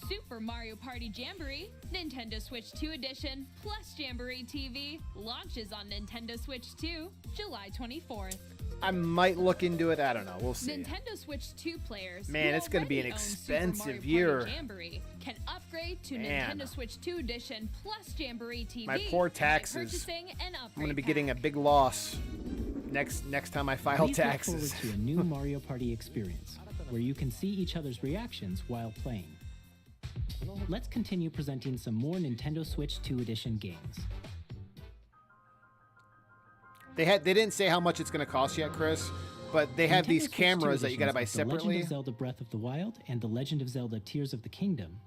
Super Mario Party Jamboree, Nintendo Switch 2 Edition, plus Jamboree TV launches on Nintendo Switch 2, July 24th. I might look into it. I don't know. We'll see. Nintendo Switch 2 players Man, who it's gonna be an already own expensive Super Mario year. Party Jamboree can upgrade to Man. Nintendo Switch 2 Edition plus Jamboree TV. My poor by taxes. purchasing an upgrade I'm gonna be getting a pack. big loss next time I file Please taxes. look forward to a new Mario Party experience, where you can see each other's reactions while playing. Let's continue presenting some more Nintendo Switch 2 Edition games. They didn't say how much it's gonna cost yet, Chris, but they have Nintendo these Switch 2 cameras that you gotta editions buy of The Legend separately. of Zelda Breath of the Wild and The Legend of Zelda Tears of the Kingdom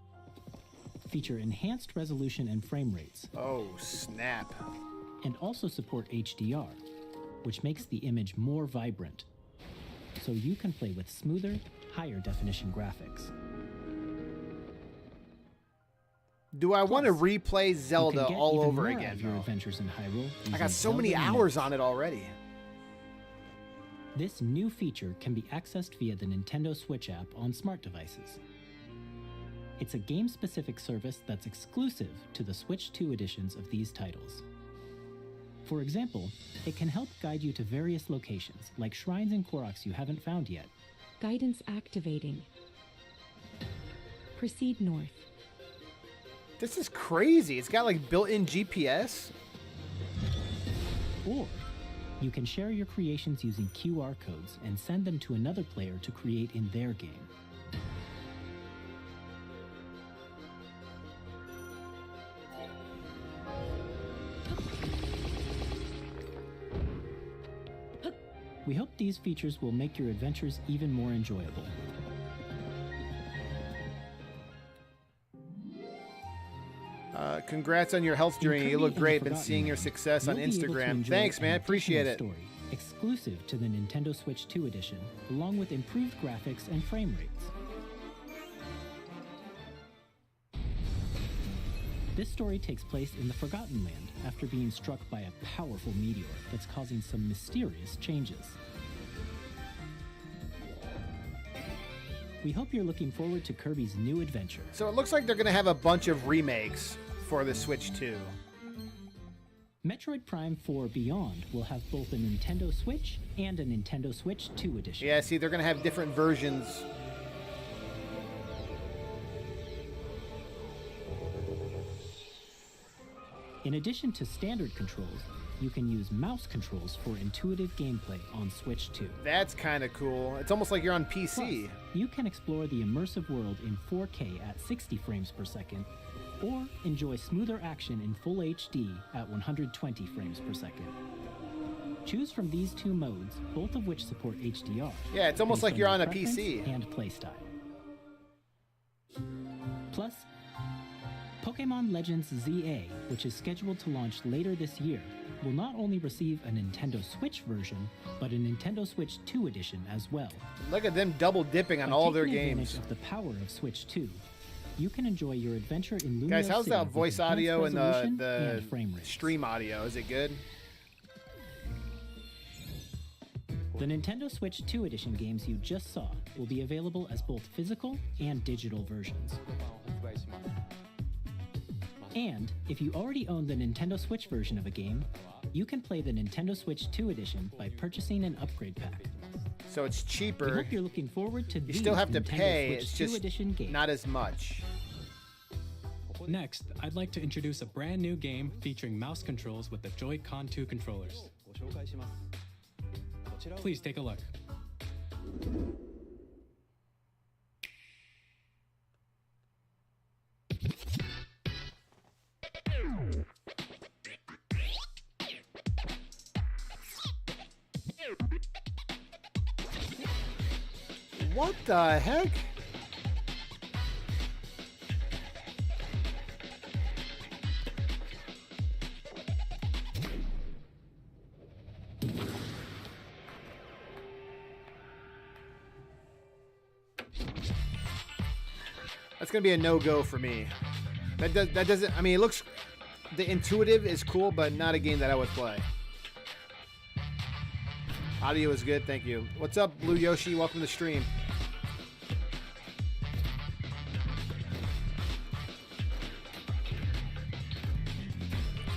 feature enhanced resolution and frame rates, Oh snap! and also support HDR, which makes the image more vibrant, so you can play with smoother, higher definition graphics. Do I want to Plus, replay You Zelda can get all even over more out again? of your though? adventures in Hyrule. I got using so many Zelda hours Notes. on it already. This new feature can be accessed via the Nintendo Switch app on smart devices. It's a game-specific service that's exclusive to the Switch 2 editions of these titles. For example, it can help guide you to various locations, like shrines and Koroks you haven't found yet. Guidance activating. Proceed north. This is crazy. It's got like built-in GPS. Or you can share your creations using QR codes and send them to another player to create in their game. We hope these features will make your adventures even more enjoyable. Congrats on your health In journey. You Kirby look and the great. Been Forgotten seeing your Land, success on you'll be able to Instagram. enjoy Thanks, an man. Appreciate additional it. Story, exclusive to the Nintendo Switch 2 edition, along with improved graphics and frame rates. This story takes place in the Forgotten Land after being struck by a powerful meteor that's causing some mysterious changes. We hope you're looking forward to Kirby's new adventure. So it looks like they're going to have a bunch of remakes for the Switch 2. Metroid Prime 4 Beyond will have both a Nintendo Switch and a Nintendo Switch 2 edition. Yeah, see, they're going to have different versions. In addition to standard controls, you can use mouse controls for intuitive gameplay on Switch 2. That's kind of cool. It's almost like you're on PC. Plus, you can explore the immersive world in 4K at 60 frames per second, or enjoy smoother action in Full HD at 120 frames per second. Choose from these two modes, both of which support HDR. Yeah, it's almost based like you're your on a preference PC. And playstyle. Plus, Pokemon Legends ZA, which is scheduled to launch later this year, will not only receive a Nintendo Switch version, but a Nintendo Switch 2 edition as well. Look at them double dipping on By all their taking advantage games. of the power of Switch 2, you can enjoy your adventure in Lumiose Guys, how's City that with voice enhanced audio and resolution the and frame rates. stream audio? Is it good? The Nintendo Switch 2 edition games you just saw will be available as both physical and digital versions. And if you already own the Nintendo Switch version of a game, you can play the Nintendo Switch 2 edition by purchasing an upgrade pack. So it's We cheaper. hope you're looking forward to You these still have to Nintendo pay. Switch It's 2 just edition games. not as much. Next, I'd like to introduce a brand new game featuring mouse controls with the Joy-Con 2 controllers. Please take a look. What the heck? That's gonna be a no-go for me. That doesn't. I mean, it looks. The intuitive is cool, but not a game that I would play. Audio is good, thank you. What's up, Blue Yoshi? Welcome to the stream.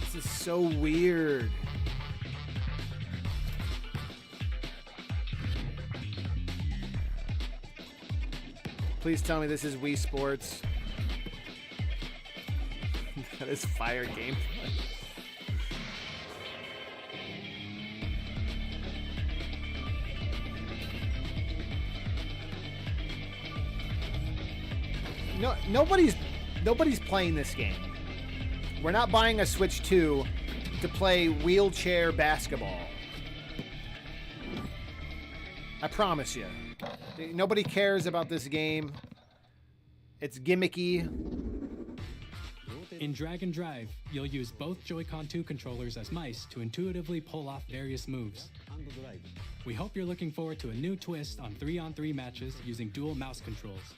This is so weird. Please tell me this is Wii Sports. That is fire gameplay. No, nobody's playing this game. We're not buying a Switch 2 to play wheelchair basketball. I promise you. Nobody cares about this game. It's gimmicky. In Drag and Drive, you'll use both Joy-Con 2 controllers as mice to intuitively pull off various moves. We hope you're looking forward to a new twist on 3-on-3 matches using dual mouse controls.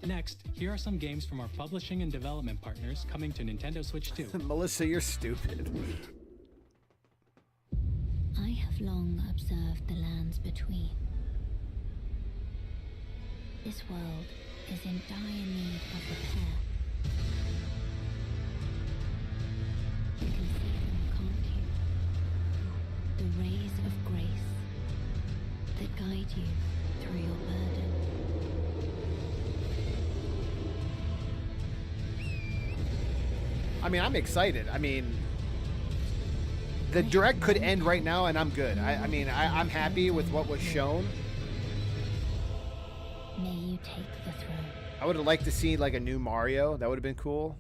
Next, here are some games from our publishing and development partners coming to Nintendo Switch 2. Melissa, you're stupid. I have long observed the lands between. This world is in dire need of repair. You can see them, can't you? The rays of grace that guide you through your burden. I mean, I'm excited. I mean, the direct could end right now, and I'm good. I'm happy with what was shown. May you take the throne. I would have liked to see like a new Mario. That would have been cool.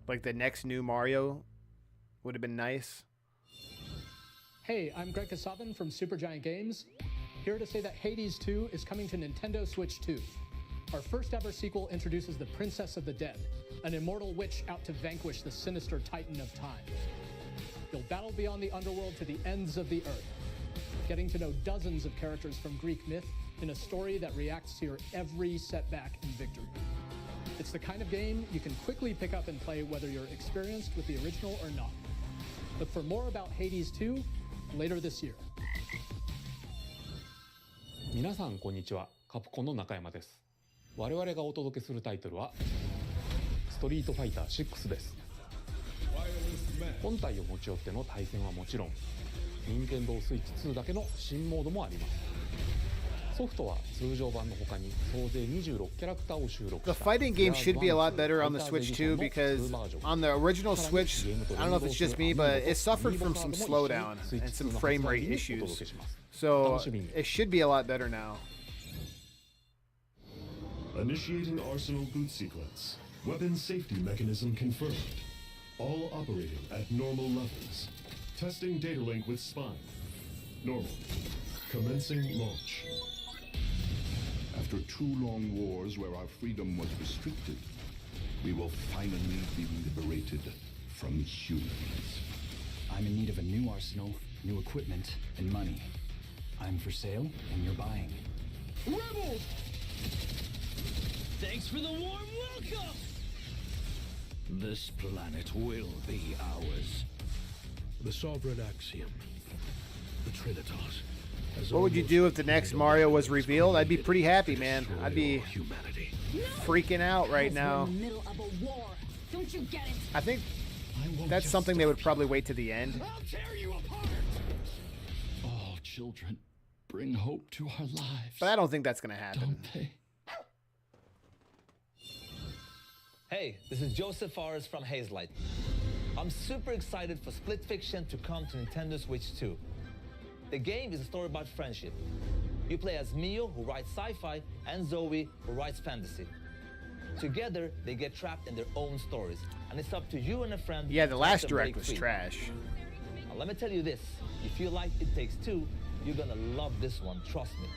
Like the next new Mario would have been nice. Hey, I'm Greg Kasavin from Supergiant Games, here to say that Hades 2 is coming to Nintendo Switch 2. Our first ever sequel introduces the Princess of the Dead, an immortal witch out to vanquish the sinister Titan of Time. You'll battle beyond the underworld to the ends of the earth, getting to know dozens of characters from Greek myth in a story that reacts to your every setback and victory. It's the kind of game you can quickly pick up and play whether you're experienced with the original or not. Look for more about Hades 2 later this year. 皆さんこんにちは、カプコンの中山です。我々がお届けするタイトルはストリートファイター6です。本体を持ち寄っての対戦はもちろん、任天堂スイッチ2だけの新モードもあります。ソフトは通常版の他に総勢26キャラクターを収録 The した fighting game should be a lot better on the Switch too, because on the original Switch, I don't know if it's just me, but it suffered from some slowdown and some frame rate issues. So it should be a lot better now. Initiating Arsenal boot sequence. Weapon safety mechanism confirmed. All operating at normal levels. Testing data link with spine. Normal. Commencing launch. After 2 long wars where our freedom was restricted, we will finally be liberated from humans. I'm in need of a new arsenal, new equipment, and money. I'm for sale, and you're buying. Rebels! Thanks for the warm welcome! This planet will be ours. The sovereign axiom. The Trinitas. What would you do if the next Mario was revealed? I'd be pretty happy, man. I'd be freaking out right now. Don't you get it? I think that's something they would probably wait to the end. I'll tear you apart! All children bring hope to our lives. But I don't think that's going to happen. Don't they? Hey, this is Joseph Forrest from Hazelight. I'm super excited for Split Fiction to come to Nintendo Switch 2. The game is a story about friendship. You play as Mio, who writes sci-fi, and Zoe, who writes fantasy. Together, they get trapped in their own stories, and it's up to you and a friend. Yeah, the to last help them direct break was free. trash. Now, let me tell you this. If you like It Takes Two, you're gonna love this one, trust me.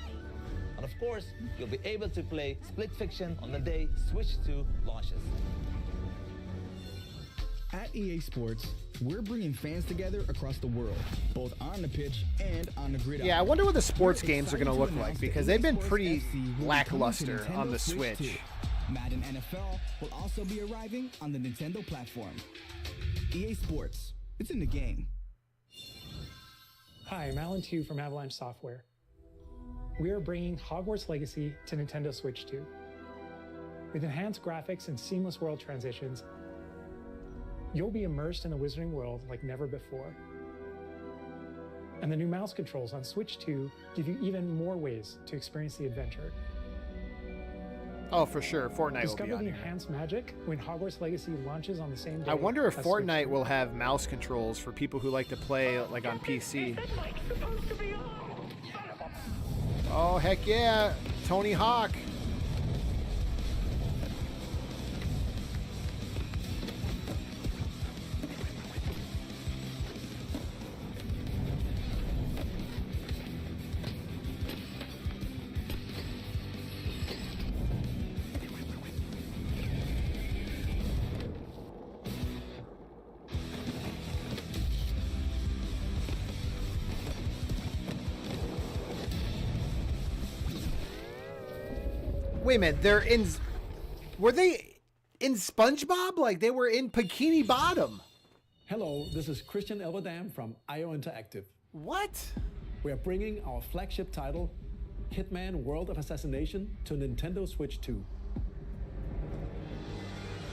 And of course, you'll be able to play Split Fiction on the day Switch 2 launches. At EA Sports, we're bringing fans together across the world, both on the pitch and on the gridiron. Yeah, I wonder what the sports games are going to look like, because they've been pretty lackluster on the Switch. Madden NFL will also be arriving on the Nintendo platform. EA Sports, it's in the game. Hi, I'm Alan Tu from Avalanche Software. We are bringing Hogwarts Legacy to Nintendo Switch 2. With enhanced graphics and seamless world transitions, you'll be immersed in the Wizarding world like never before. And the new mouse controls on Switch 2 give you even more ways to experience the adventure. Oh, for sure. Fortnite Discover will be on the here. enhanced magic when Hogwarts Legacy launches on the same day. I wonder if as Switch Fortnite 2. will have mouse controls for people who like to play like on PC. Oh, heck yeah. Tony Hawk. Wait a minute, they're in... Were they in SpongeBob? Like, they were in Bikini Bottom. Hello, this is Christian Elverdam from IO Interactive. What? We are bringing our flagship title, Hitman World of Assassination, to Nintendo Switch 2.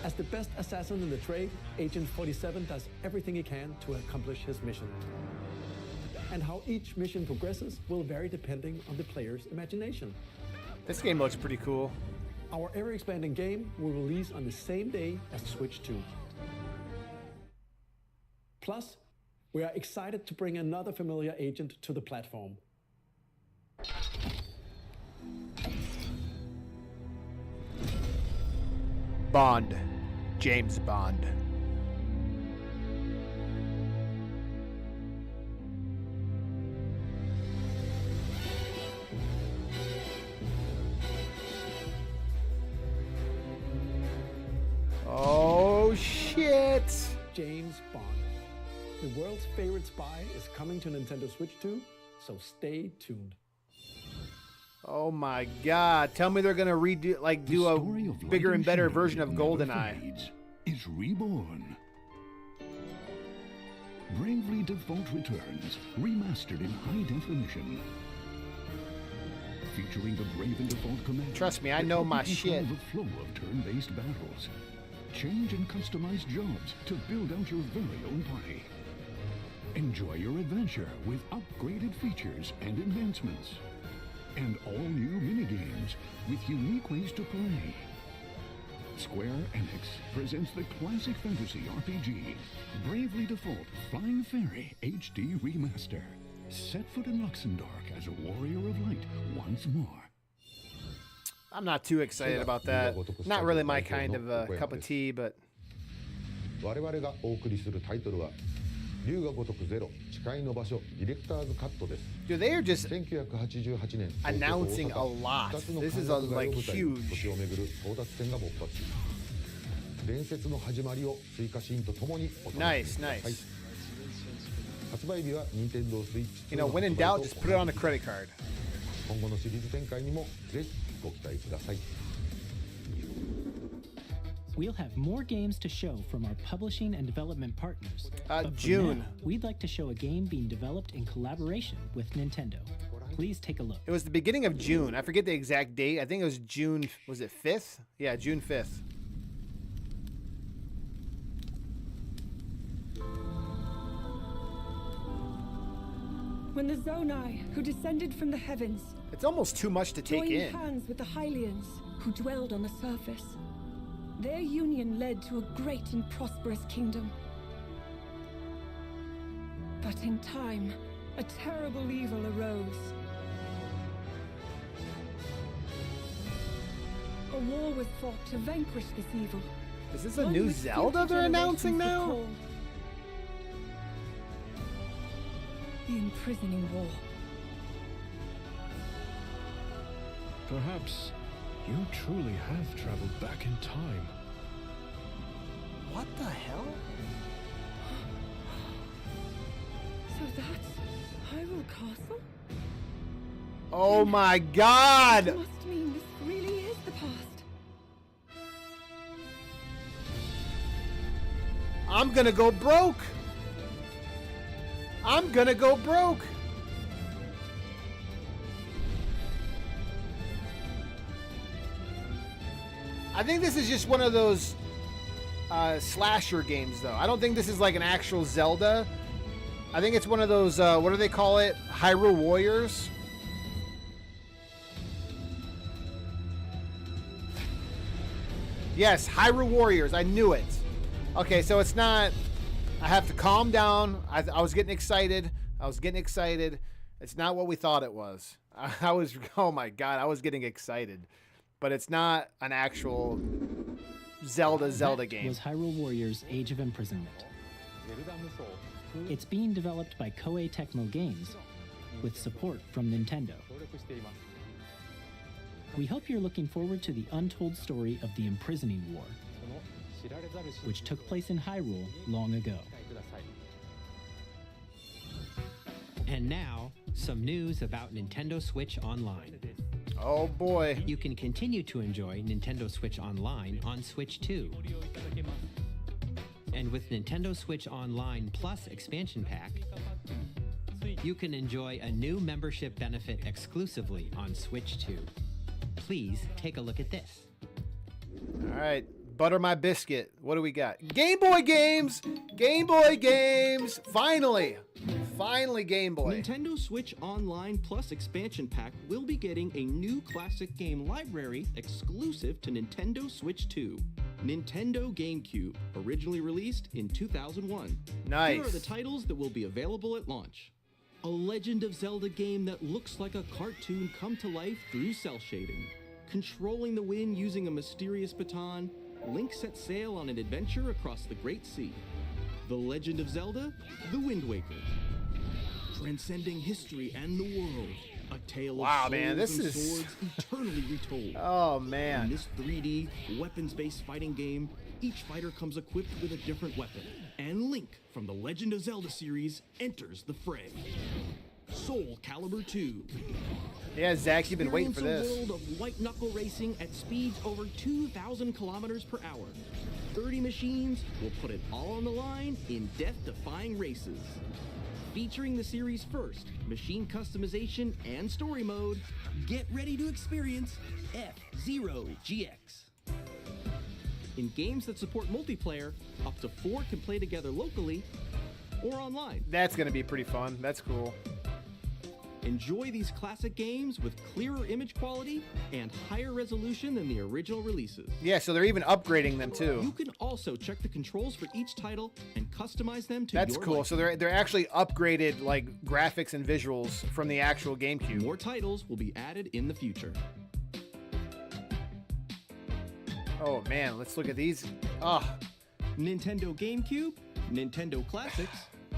As the best assassin in the trade, Agent 47 does everything he can to accomplish his mission. And how each mission progresses will vary depending on the player's imagination. This game looks pretty cool. Our ever-expanding game will release on the same day as Switch 2. Plus, we are excited to bring another familiar agent to the platform. Bond. James Bond. Oh, shit. James Bond. The world's favorite spy is coming to Nintendo Switch 2, so stay tuned. Oh my god. Tell me they're going to redo, like, do a bigger and better version of GoldenEye. Is reborn. Bravely Default returns, remastered in high definition. featuring the Brave Default command. Trust me, I know my shit. The flow of turn-based battles. Change and customize jobs to build out your very own party. Enjoy your adventure with upgraded features and advancements. And all new minigames with unique ways to play. Square Enix presents the classic fantasy RPG, Bravely Default Flying Fairy HD Remaster. Set foot in Luxembourg as a warrior of light once more. I'm not too excited about that. Not really my kind of cup of tea, but 我々がお送りするタイトルは龍が如くゼロ誓いの場所ディレクターズカットです。 Dude, they are just 1988年 announcing a lot. This is like huge. 土地を巡る争奪戦が勃発。伝説の始まりを追加シーンとともにお楽しみください。 Nice. 発売日は Nintendo Switch 2 You know, when in doubt, just put it on a credit card. 今後のシリーズ展開にもぜひご期待ください。 We'll have more games to show from our publishing and development partners. But for June. now, we'd like to show a game being developed in collaboration with Nintendo. Please take a look. It was the beginning of June. I forget the exact date. I think it was June. Was it 5th? Yeah, June 5th. When the Zonai, who descended from the heavens, It's almost too much to take joined in. hands with the Hylians, who dwelled on the surface. Their union led to a great and prosperous kingdom. But in time, a terrible evil arose. A war was fought to vanquish this evil. Is this a One new which Zelda future they're announcing generations now? recall. The imprisoning war. Perhaps you truly have traveled back in time. What the hell? So that's Hyrule Castle? Oh my god! It must mean this really is the past. I'm gonna go broke! I'm gonna go broke! I think this is just one of those slasher games, though. I don't think this is like an actual Zelda. I think it's one of those, what do they call it? Hyrule Warriors? Yes, Hyrule Warriors. I knew it. Okay, so it's not... I have to calm down. I was getting excited. It's not what we thought it was. I was... Oh my god, I was getting excited. But it's not an actual Zelda game. Was Hyrule Warriors Age of Imprisonment. It's being developed by Koei Tecmo Games with support from Nintendo. We hope you're looking forward to the untold story of the Imprisoning War, which took place in Hyrule long ago. And now, some news about Nintendo Switch Online. Oh boy. You can continue to enjoy Nintendo Switch Online on Switch 2. And with Nintendo Switch Online Plus expansion pack, you can enjoy a new membership benefit exclusively on Switch 2. Please take a look at this. All right, butter my biscuit. What do we got? Game Boy games! Game Boy games! Finally! Finally, Game Boy. Nintendo Switch Online Plus expansion pack will be getting a new classic game library exclusive to Nintendo Switch 2. Nintendo GameCube, originally released in 2001. Nice. Here are the titles that will be available at launch. A Legend of Zelda game that looks like a cartoon come to life through cell shading. Controlling the wind using a mysterious baton, Link sets sail on an adventure across the Great Sea. The Legend of Zelda: The Wind Waker. Transcending history and the world. A tale of souls man, this and is... swords eternally retold. Oh, man. In this 3D, weapons-based fighting game, each fighter comes equipped with a different weapon. And Link, from the Legend of Zelda series, enters the fray. Soul Calibur 2. Yeah, Zach, you've been waiting for this. Experience a world of white-knuckle racing at speeds over 2,000 kilometers per hour. 30 machines will put it all on the line in death-defying races. Featuring the series' first machine customization and story mode, get ready to experience F-Zero GX. In games that support multiplayer, up to 4 can play together locally or online. That's going to be pretty fun. That's cool. Enjoy these classic games with clearer image quality and higher resolution than the original releases. Yeah, so they're even upgrading them too. You can also check the controls for each title and customize them to That's your cool. liking. So they're actually upgraded like graphics and visuals from the actual GameCube. More titles will be added in the future. Oh man, let's look at these. Nintendo GameCube, Nintendo Classics,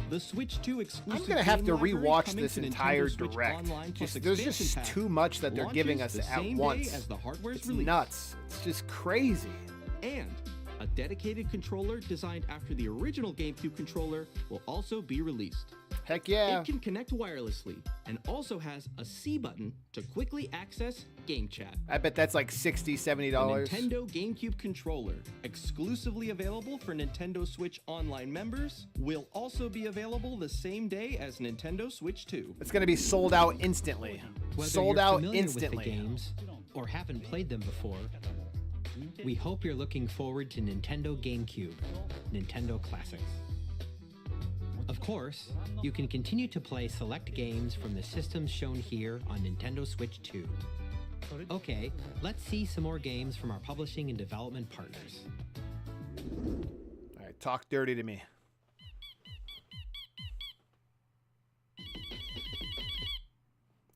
the Switch 2 exclusive. I'm gonna have to game library rewatch coming this to entire Nintendo Switch direct. Online plus There's expansion just pack. too much that they're giving us Launches the at same once. day as the hardware's It's release. nuts. It's just crazy. And a dedicated controller designed after the original GameCube controller will also be released. Heck yeah. It can connect wirelessly and also has a C button to quickly access Game Chat. I bet that's like $60, $70. The Nintendo GameCube controller, exclusively available for Nintendo Switch Online members, will also be available the same day as Nintendo Switch 2. It's going to be sold out instantly. Whether Sold you're out familiar instantly. with the games or haven't played them before, we hope you're looking forward to Nintendo GameCube, Nintendo Classics. Of course, you can continue to play select games from the systems shown here on Nintendo Switch 2. Okay, let's see some more games from our publishing and development partners. All right, talk dirty to me.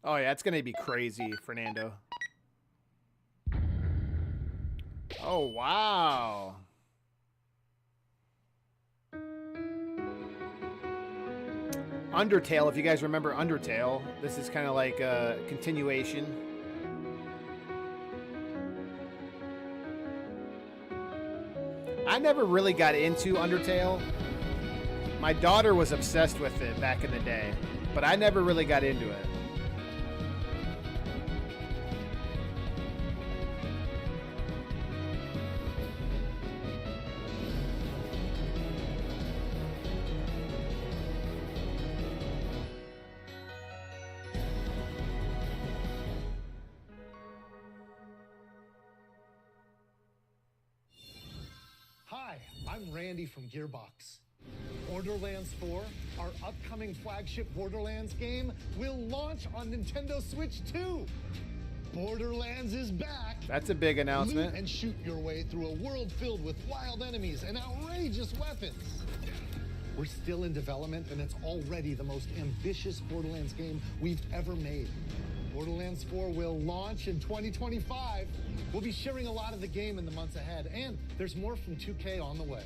Oh yeah, it's going to be crazy, Fernando. Oh, wow. Undertale, if you guys remember Undertale, this is kind of like a continuation. I never really got into Undertale. My daughter was obsessed with it back in the day, but I never really got into it. Hi, I'm Randy from Gearbox. Borderlands 4, our upcoming flagship Borderlands game, will launch on Nintendo Switch 2. Borderlands is back. That's a big announcement. Loot and shoot your way through a world filled with wild enemies and outrageous weapons. We're still in development, and it's already the most ambitious Borderlands game we've ever made. Borderlands 4 will launch in 2025. We'll be sharing a lot of the game in the months ahead, and there's more from 2K on the way.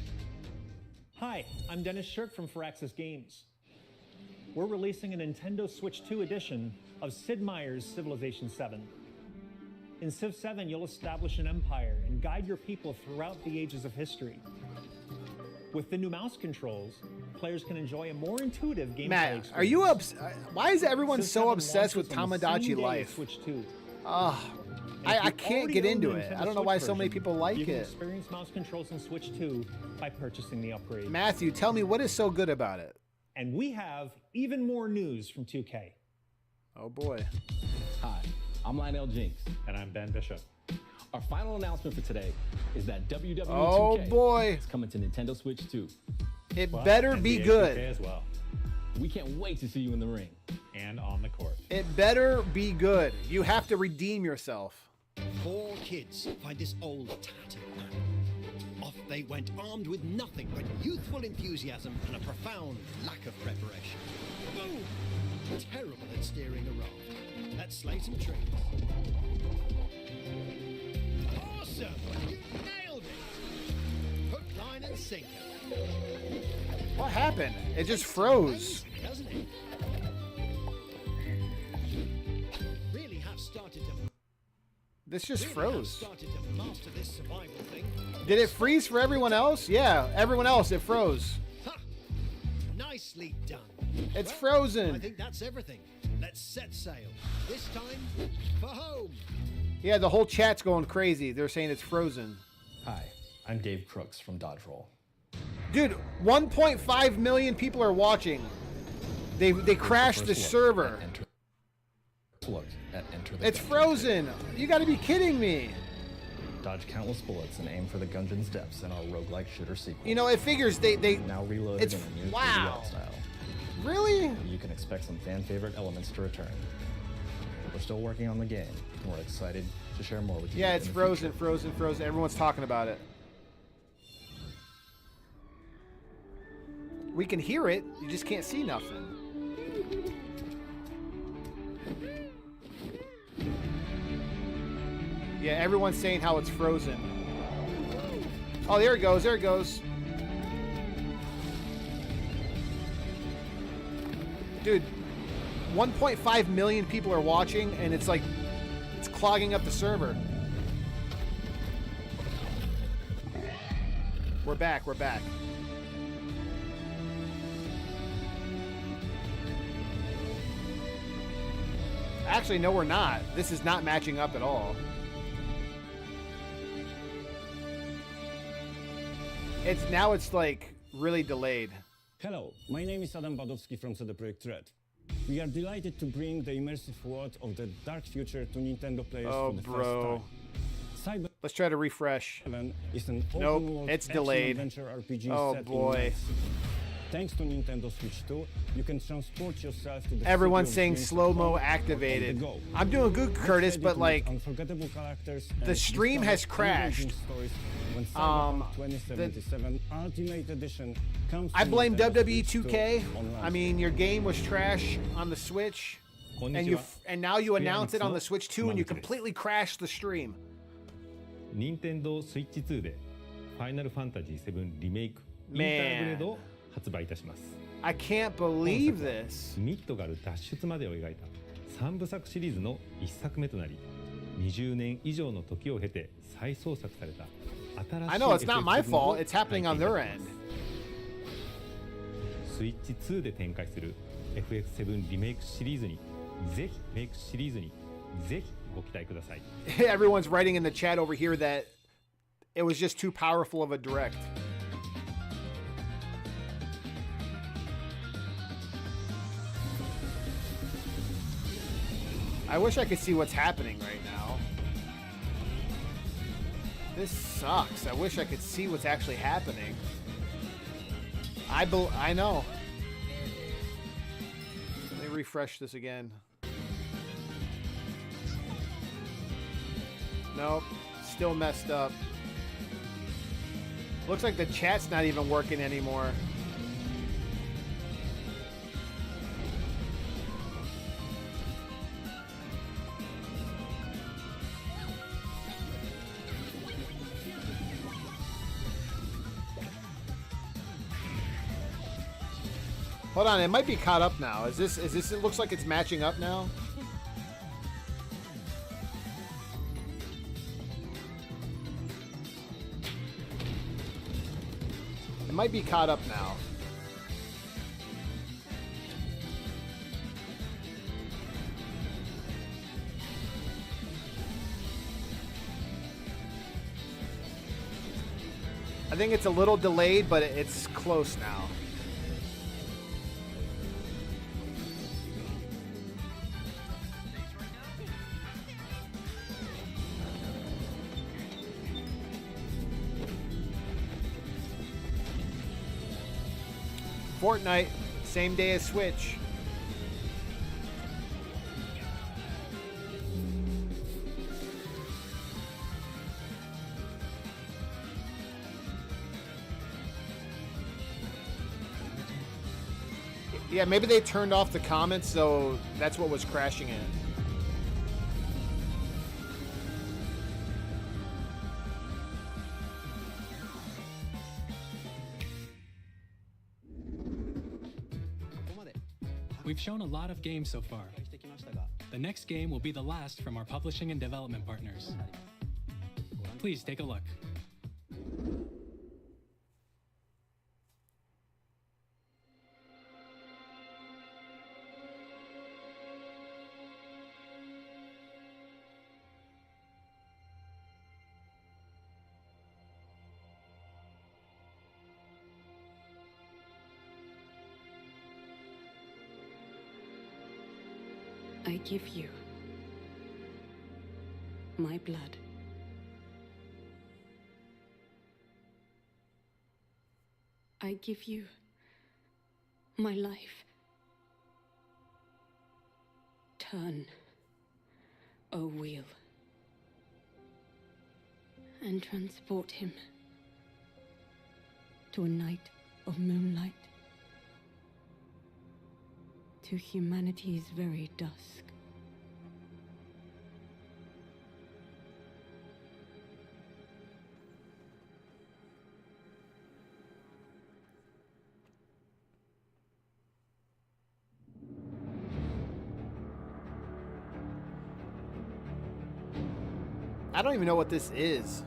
Hi, I'm Dennis Shirk from Firaxis Games. We're releasing a Nintendo Switch 2 edition of Sid Meier's Civilization 7. In Civ 7, you'll establish an empire and guide your people throughout the ages of history. With the new mouse controls, players can enjoy a more intuitive gameplay Matt, are you why is everyone Civ so 7 obsessed with launches on the same Tamagotchi day as Life? Switch 2. I can't get into it. I don't know why so many people like you can it. experience mouse controls in Switch 2 by purchasing the upgrade. Matthew, tell me what is so good about it? And we have even more news from 2K. Oh boy. Hi, I'm Lionel Jinx. And I'm Ben Bishop. Our final announcement for today is that WWE Oh 2K boy. is coming to Nintendo Switch 2. It better be good. as well. We can't wait to see you in the ring. And on the court. It better be good. You have to redeem yourself. 4 kids find this old tattered map. Off they went, armed with nothing but youthful enthusiasm and a profound lack of preparation. Boom! Terrible at steering a raft. Let's slay some trees. Awesome! You nailed it! Hook, line, and sinker. What happened? It just froze. Doesn't it? Really have started to This just have froze. started to master this survival thing. Did it freeze for everyone else? Yeah, everyone else, it froze. Nicely done. It's Well, frozen. I think that's everything. Let's set sail. This time for home. Yeah, the whole chat's going crazy. They're saying it's frozen. Hi, I'm Dave Crooks from Dodge Roll. Dude, 1.5 million people are watching. They crashed the server. Look at Enter the It's Gungeon. frozen. You got to be kidding me. Dodge countless bullets and aim for the Gungeon's depths in our roguelike shooter sequel. You know, it figures they now reloaded it's in a new 3D wow. art style. Really? You can expect some fan favorite elements to return. We're still working on the game, and we're excited to share more with you. Yeah, in it's the frozen, future. frozen, frozen. Everyone's talking about it. We can hear it. You just can't see nothing. Yeah, everyone's saying how it's frozen. Oh, there it goes. There it goes. Dude, 1.5 million people are watching, and it's like, it's clogging up the server. We're back. We're back. Actually, no, we're not. This is not matching up at all. It's like really delayed. Hello, my name is Adam Badowski from CD Projekt Red. We are delighted to bring the immersive world of the dark future to Nintendo players Oh, for the bro. first time. Let's try to refresh. Is an Nope, open-world it's delayed. action-adventure RPG Oh, set in boy. Mars. Thanks to Nintendo Switch 2, you can transport yourself to the Everyone's city saying of dreams slow-mo on activated. the go. I'm doing good, Get Curtis, ready but to like, meet unforgettable characters the and stream discover has crashed. engaging stories when Um, Cyberpunk 2077 Ultimate Edition comes I to blame Nintendo WWE Switch 2K. 2 on I launch. mean, your game was trash on the Switch, and now you announce it on the Switch 2, and you completely crashed the stream. 任天堂スイッチ2でファイナルファンタジー7リメイクインタ Man. ーグレードを発売いたします。 I can't believe this. ミッドガル脱出までを描いた3部作シリーズの1作目となり、20年以上の時を経て再創作された新しい I know it's not my FF7 fault. を It's happening on their 体験い end. たしますスイッチ2で展開する FF7 リメイクシリーズにぜひご期待ください。 Everyone's writing in the chat over here that it was just too powerful of a direct. I wish I could see what's happening right now. This sucks. I wish I could see what's actually happening. I know. Let me refresh this again. Nope. Still messed up. Looks like the chat's not even working anymore. Hold on, it might be caught up now. Is this it looks like it's matching up now? It might be caught up now. I think it's a little delayed, but it's close now. Fortnite, same day as Switch. Yeah, maybe they turned off the comments, so that's what was crashing it. We've shown a lot of games so far. The next game will be the last from our publishing and development partners. Please take a look. I give you my blood. I give you my life. Turn, O wheel, and transport him to a night of moonlight, to humanity's very dusk. I don't even know what this is.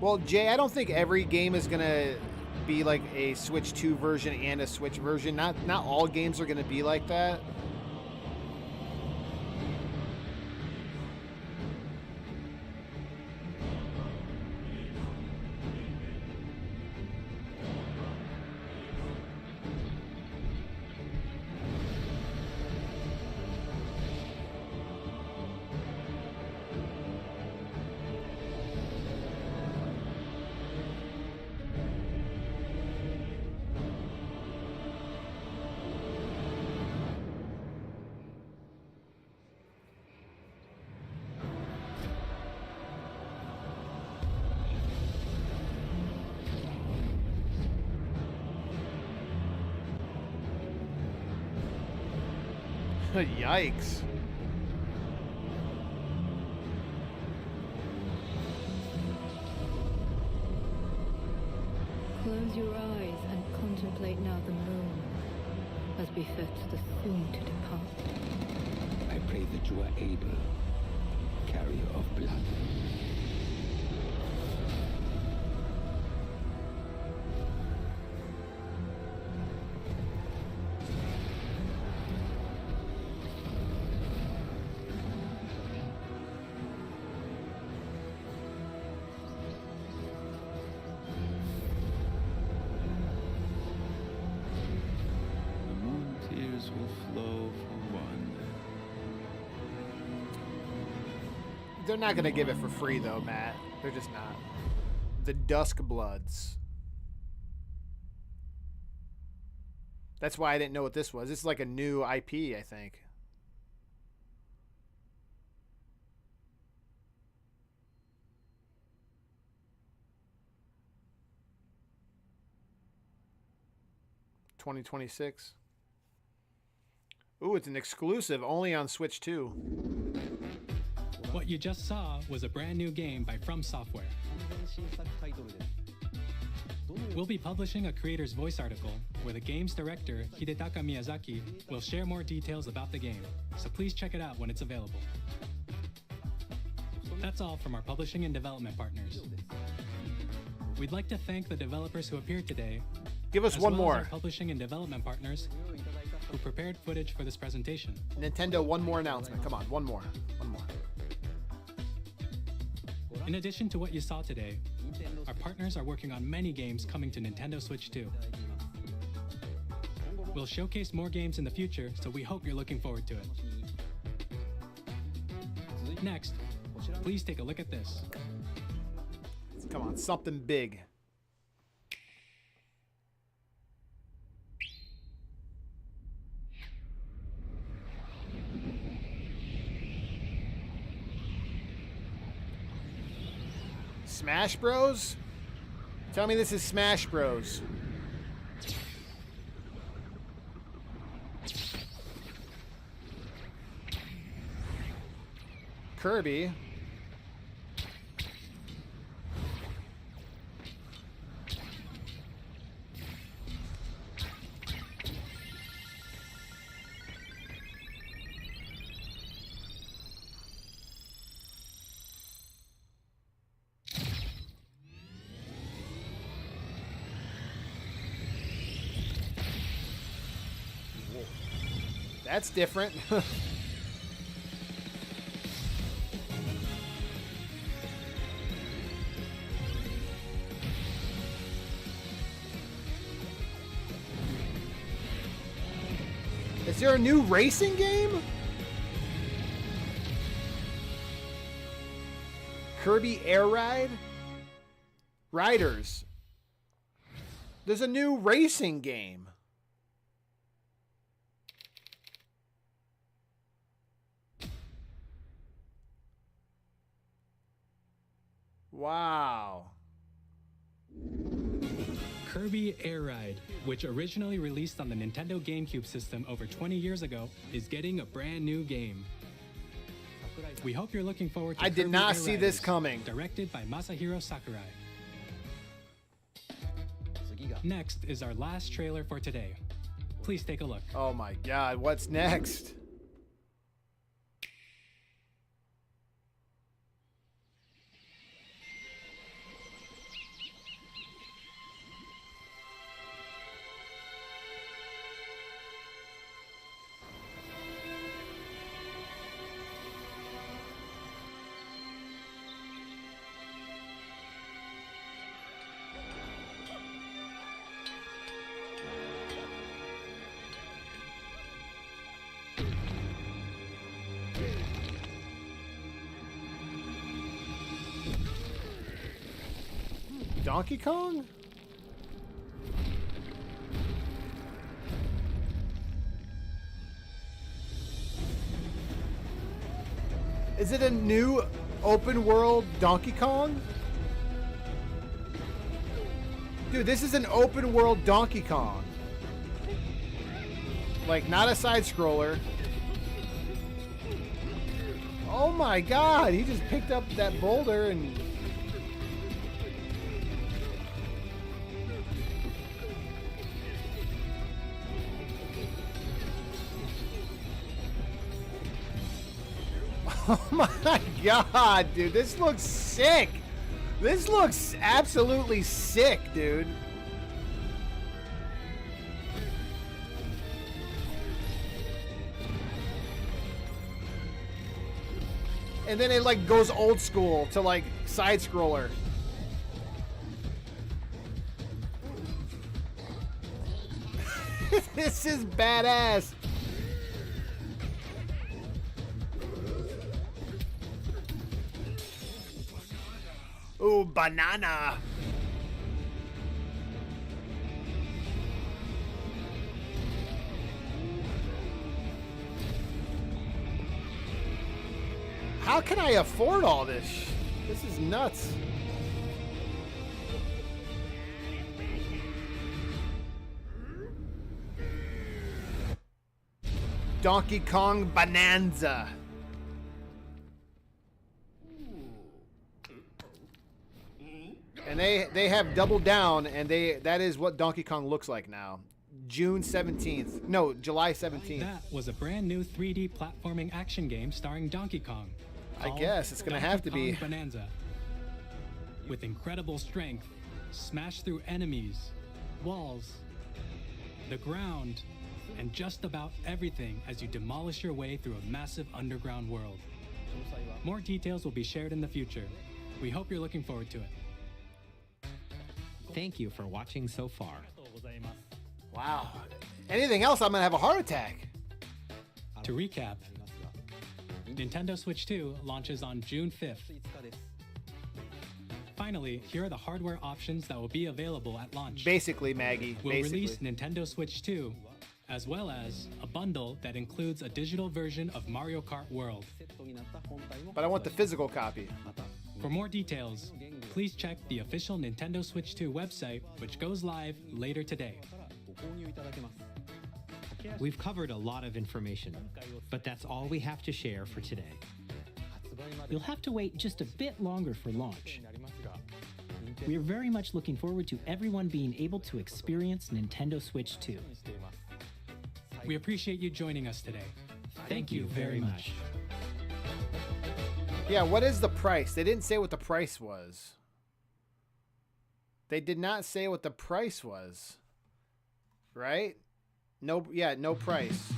Well, Jay, I don't think every game is gonna be like a Switch 2 version and a Switch version. Not all games are gonna be like that. Yikes. Close your eyes and contemplate now the moon, as befits the soon to depart. I pray that you are able, carrier of blood. They're not going to give it for free, though, Matt. They're just not. The Dusk Bloods. That's why I didn't know what this was. This is like a new IP, I think. $2026. Ooh, it's an exclusive, only on Switch 2. What you just saw was a brand new game by From Software. We'll be publishing a creator's voice article where the game's director, Hidetaka Miyazaki, will share more details about the game, so please check it out when it's available. That's all from our publishing and development partners. We'd like to thank the developers who appeared today. Give us one more. Our publishing and development partners who prepared footage for this presentation. Nintendo, one more announcement. Come on, one more. One more. In addition to what you saw today, our partners are working on many games coming to Nintendo Switch 2. We'll showcase more games in the future, so we hope you're looking forward to it. Next, please take a look at this. Come on, something big. Smash Bros? Tell me this is Smash Bros. Kirby. That's different. Is there a new racing game? Kirby Air Ride? Riders. There's a new racing game. Wow. Kirby Air Ride, which originally released on the Nintendo GameCube system over 20 years ago, is getting a brand new game. We hope you're looking forward to I did Kirby not Air see Riders, this coming. Directed by Masahiro Sakurai. Next is our last trailer for today. Please take a look. Oh my god, what's next? Donkey Kong? Is it a new open world Donkey Kong? Dude, this is an open world Donkey Kong. Like, not a side scroller. Oh my god, he just picked up that boulder and... Oh my god, dude, this looks sick. This looks absolutely sick, dude. And then it like goes old school to like side scroller. This is badass. Ooh, banana. How can I afford all this? This is nuts. Donkey Kong Bonanza. And they have doubled down, and that is what Donkey Kong looks like now. June 17th. No, July 17th. That was a brand new 3D platforming action game starring Donkey Kong. I guess it's going to have to be. Donkey Kong Bonanza. With incredible strength, smash through enemies, walls, the ground, and just about everything as you demolish your way through a massive underground world. More details will be shared in the future. We hope you're looking forward to it. Thank you for watching so far. Wow. Anything else, I'm going to have a heart attack. To recap, Nintendo Switch 2 launches on June 5th. Finally, here are the hardware options that will be available at launch. Basically, Maggie. We'll basically. release Nintendo Switch 2, as well as a bundle that includes a digital version of Mario Kart World. But I want the physical copy. For more details, please check the official Nintendo Switch 2 website, which goes live later today. We've covered a lot of information, but that's all we have to share for today. You'll have to wait just a bit longer for launch. We are very much looking forward to everyone being able to experience Nintendo Switch 2. We appreciate you joining us today. Thank you very much. Yeah, what is the price? They didn't say what the price was. They did not say what the price was. Right? No, yeah, no price.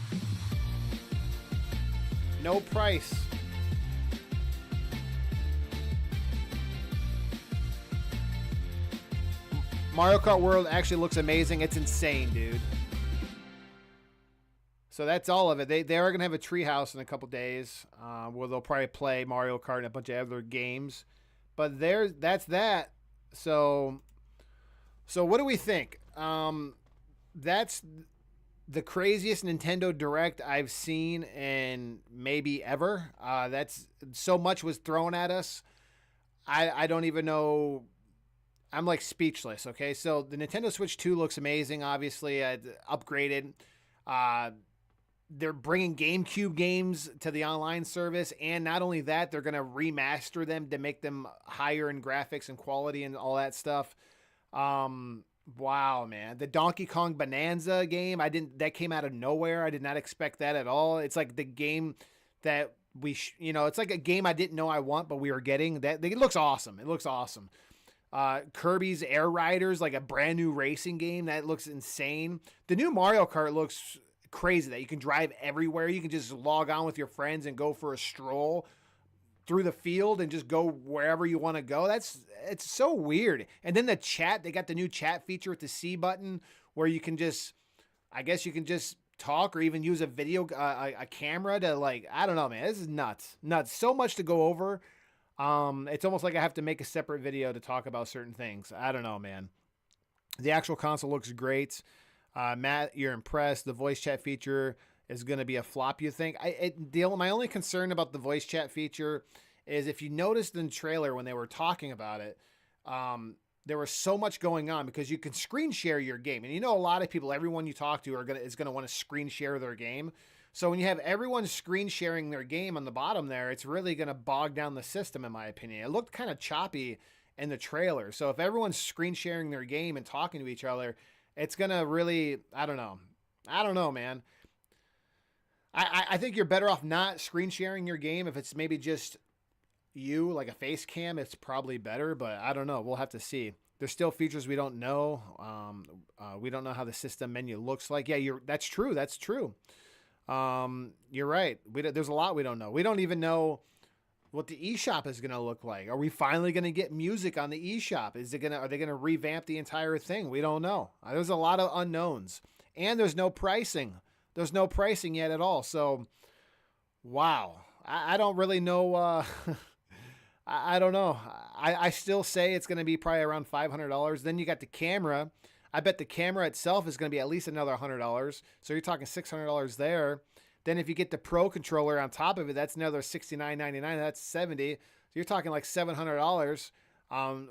No price. Mario Kart World actually looks amazing. It's insane, dude. So that's all of it. They are going to have a treehouse in a couple days where they'll probably play Mario Kart and a bunch of other games. But that's that. So what do we think? That's the craziest Nintendo Direct I've seen in maybe ever. That's so much was thrown at us. I don't even know. I'm like speechless. Okay, so the Nintendo Switch 2 looks amazing. Obviously, upgraded. They're bringing GameCube games to the online service, and not only that, they're going to remaster them to make them higher in graphics and quality and all that stuff. Wow, man. The Donkey Kong Bonanza game, that came out of nowhere. I did not expect that at all. It's like the game that it's like a game I didn't know I want, but we were getting. It looks awesome. It looks awesome. Kirby's Air Riders, like a brand new racing game. That looks insane. The new Mario Kart looks crazy that you can drive everywhere. You can just log on with your friends and go for a stroll through the field and just go wherever you want to go. It's so weird. And then the chat, they got the new chat feature with the C button where you can just talk or even use a video, a camera to I don't know, man, this is nuts. So much to go over. It's almost like I have to make a separate video to talk about certain things. I don't know, man. The actual console looks great. Matt, you're impressed. The voice chat feature is going to be a flop, you think? My only concern about the voice chat feature is if you noticed in the trailer when they were talking about it, there was so much going on because you can screen share your game. And a lot of people, everyone you talk to is going to want to screen share their game. So when you have everyone screen sharing their game on the bottom there, it's really going to bog down the system, in my opinion. It looked kind of choppy in the trailer. So if everyone's screen sharing their game and talking to each other, it's going to really, I don't know, man. I think you're better off not screen sharing your game. If it's maybe just you, like a face cam, it's probably better, but I don't know. We'll have to see. There's still features we don't know. We don't know how the system menu looks like. Yeah, that's true. That's true. You're right. There's a lot we don't know. We don't even know what the eShop is going to look like. Are we finally going to get music on the eShop? Are they going to revamp the entire thing? We don't know. There's a lot of unknowns, and there's no pricing. There's no pricing yet at all. So, wow. I don't really know. I don't know. I still say it's going to be probably around $500. Then you got the camera. I bet the camera itself is going to be at least another $100. So you're talking $600 there. Then if you get the Pro controller on top of it, that's another $69.99. That's $70. So you're talking like $700.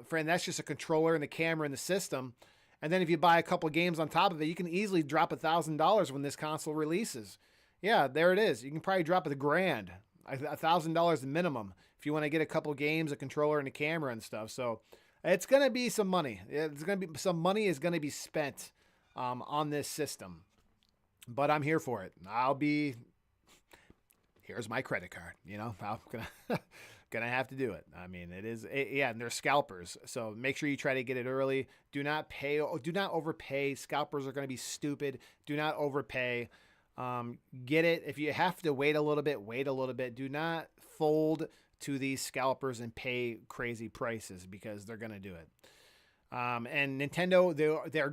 Friend, that's just a controller and the camera and the system. And then if you buy a couple games on top of it, you can easily drop $1,000 when this console releases. Yeah, there it is. You can probably drop $1,000, $1,000 minimum if you want to get a couple games, a controller, and a camera and stuff. So it's going to be some money. Some money is going to be spent on this system. But I'm here for it. Here's my credit card. I'm gonna have to do it. I mean, and they're scalpers. So make sure you try to get it early. Do not overpay. Scalpers are going to be stupid. Do not overpay. Get it. If you have to wait a little bit, wait a little bit. Do not fold to these scalpers and pay crazy prices because they're going to do it. And Nintendo, they're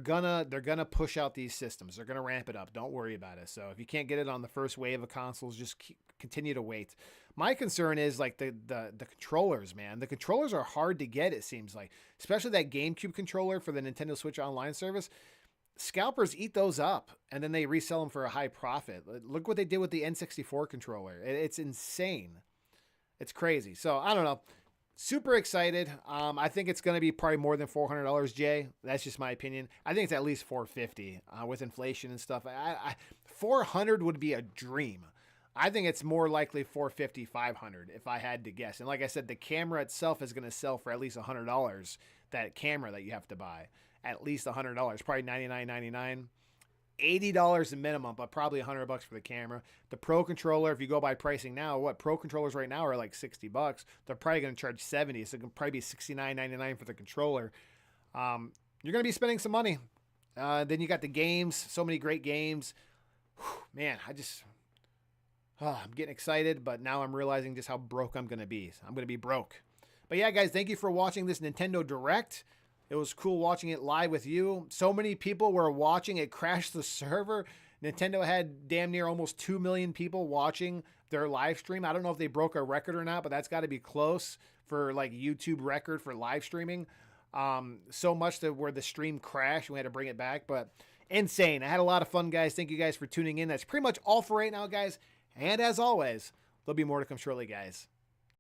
gonna push out these systems. They're gonna ramp it up. Don't worry about it. So if you can't get it on the first wave of consoles, just continue to wait. My concern is like the controllers, man. The controllers are hard to get. It seems like, especially that GameCube controller for the Nintendo Switch Online service. Scalpers eat those up and then they resell them for a high profit. Look what they did with the N64 controller. It's insane. It's crazy. So I don't know. Super excited. I think it's going to be probably more than $400, Jay. That's just my opinion. I think it's at least $450 with inflation and stuff. $400 would be a dream. I think it's more likely $450, $500 if I had to guess. And like I said, the camera itself is going to sell for at least $100. That camera that you have to buy, at least $100, probably $99.99. $80 minimum, but probably $100 for the camera. The Pro controller, if you go by pricing now, Pro controllers right now are like $60. They're probably going to charge $70, so it can probably be $69.99 for the controller. You're going to be spending some money. Then you got the games, so many great games. Whew, man, I'm getting excited, but now I'm realizing just how broke I'm going to be. I'm going to be broke. But yeah, guys, thank you for watching this Nintendo Direct. It was cool watching it live with you. So many people were watching. It crashed the server. Nintendo had damn near almost 2 million people watching their live stream. I don't know if they broke a record or not, but that's got to be close for like YouTube record for live streaming. So much that where the stream crashed, we had to bring it back, but insane. I had a lot of fun, guys. Thank you guys for tuning in. That's pretty much all for right now, guys. And as always, there'll be more to come shortly, guys.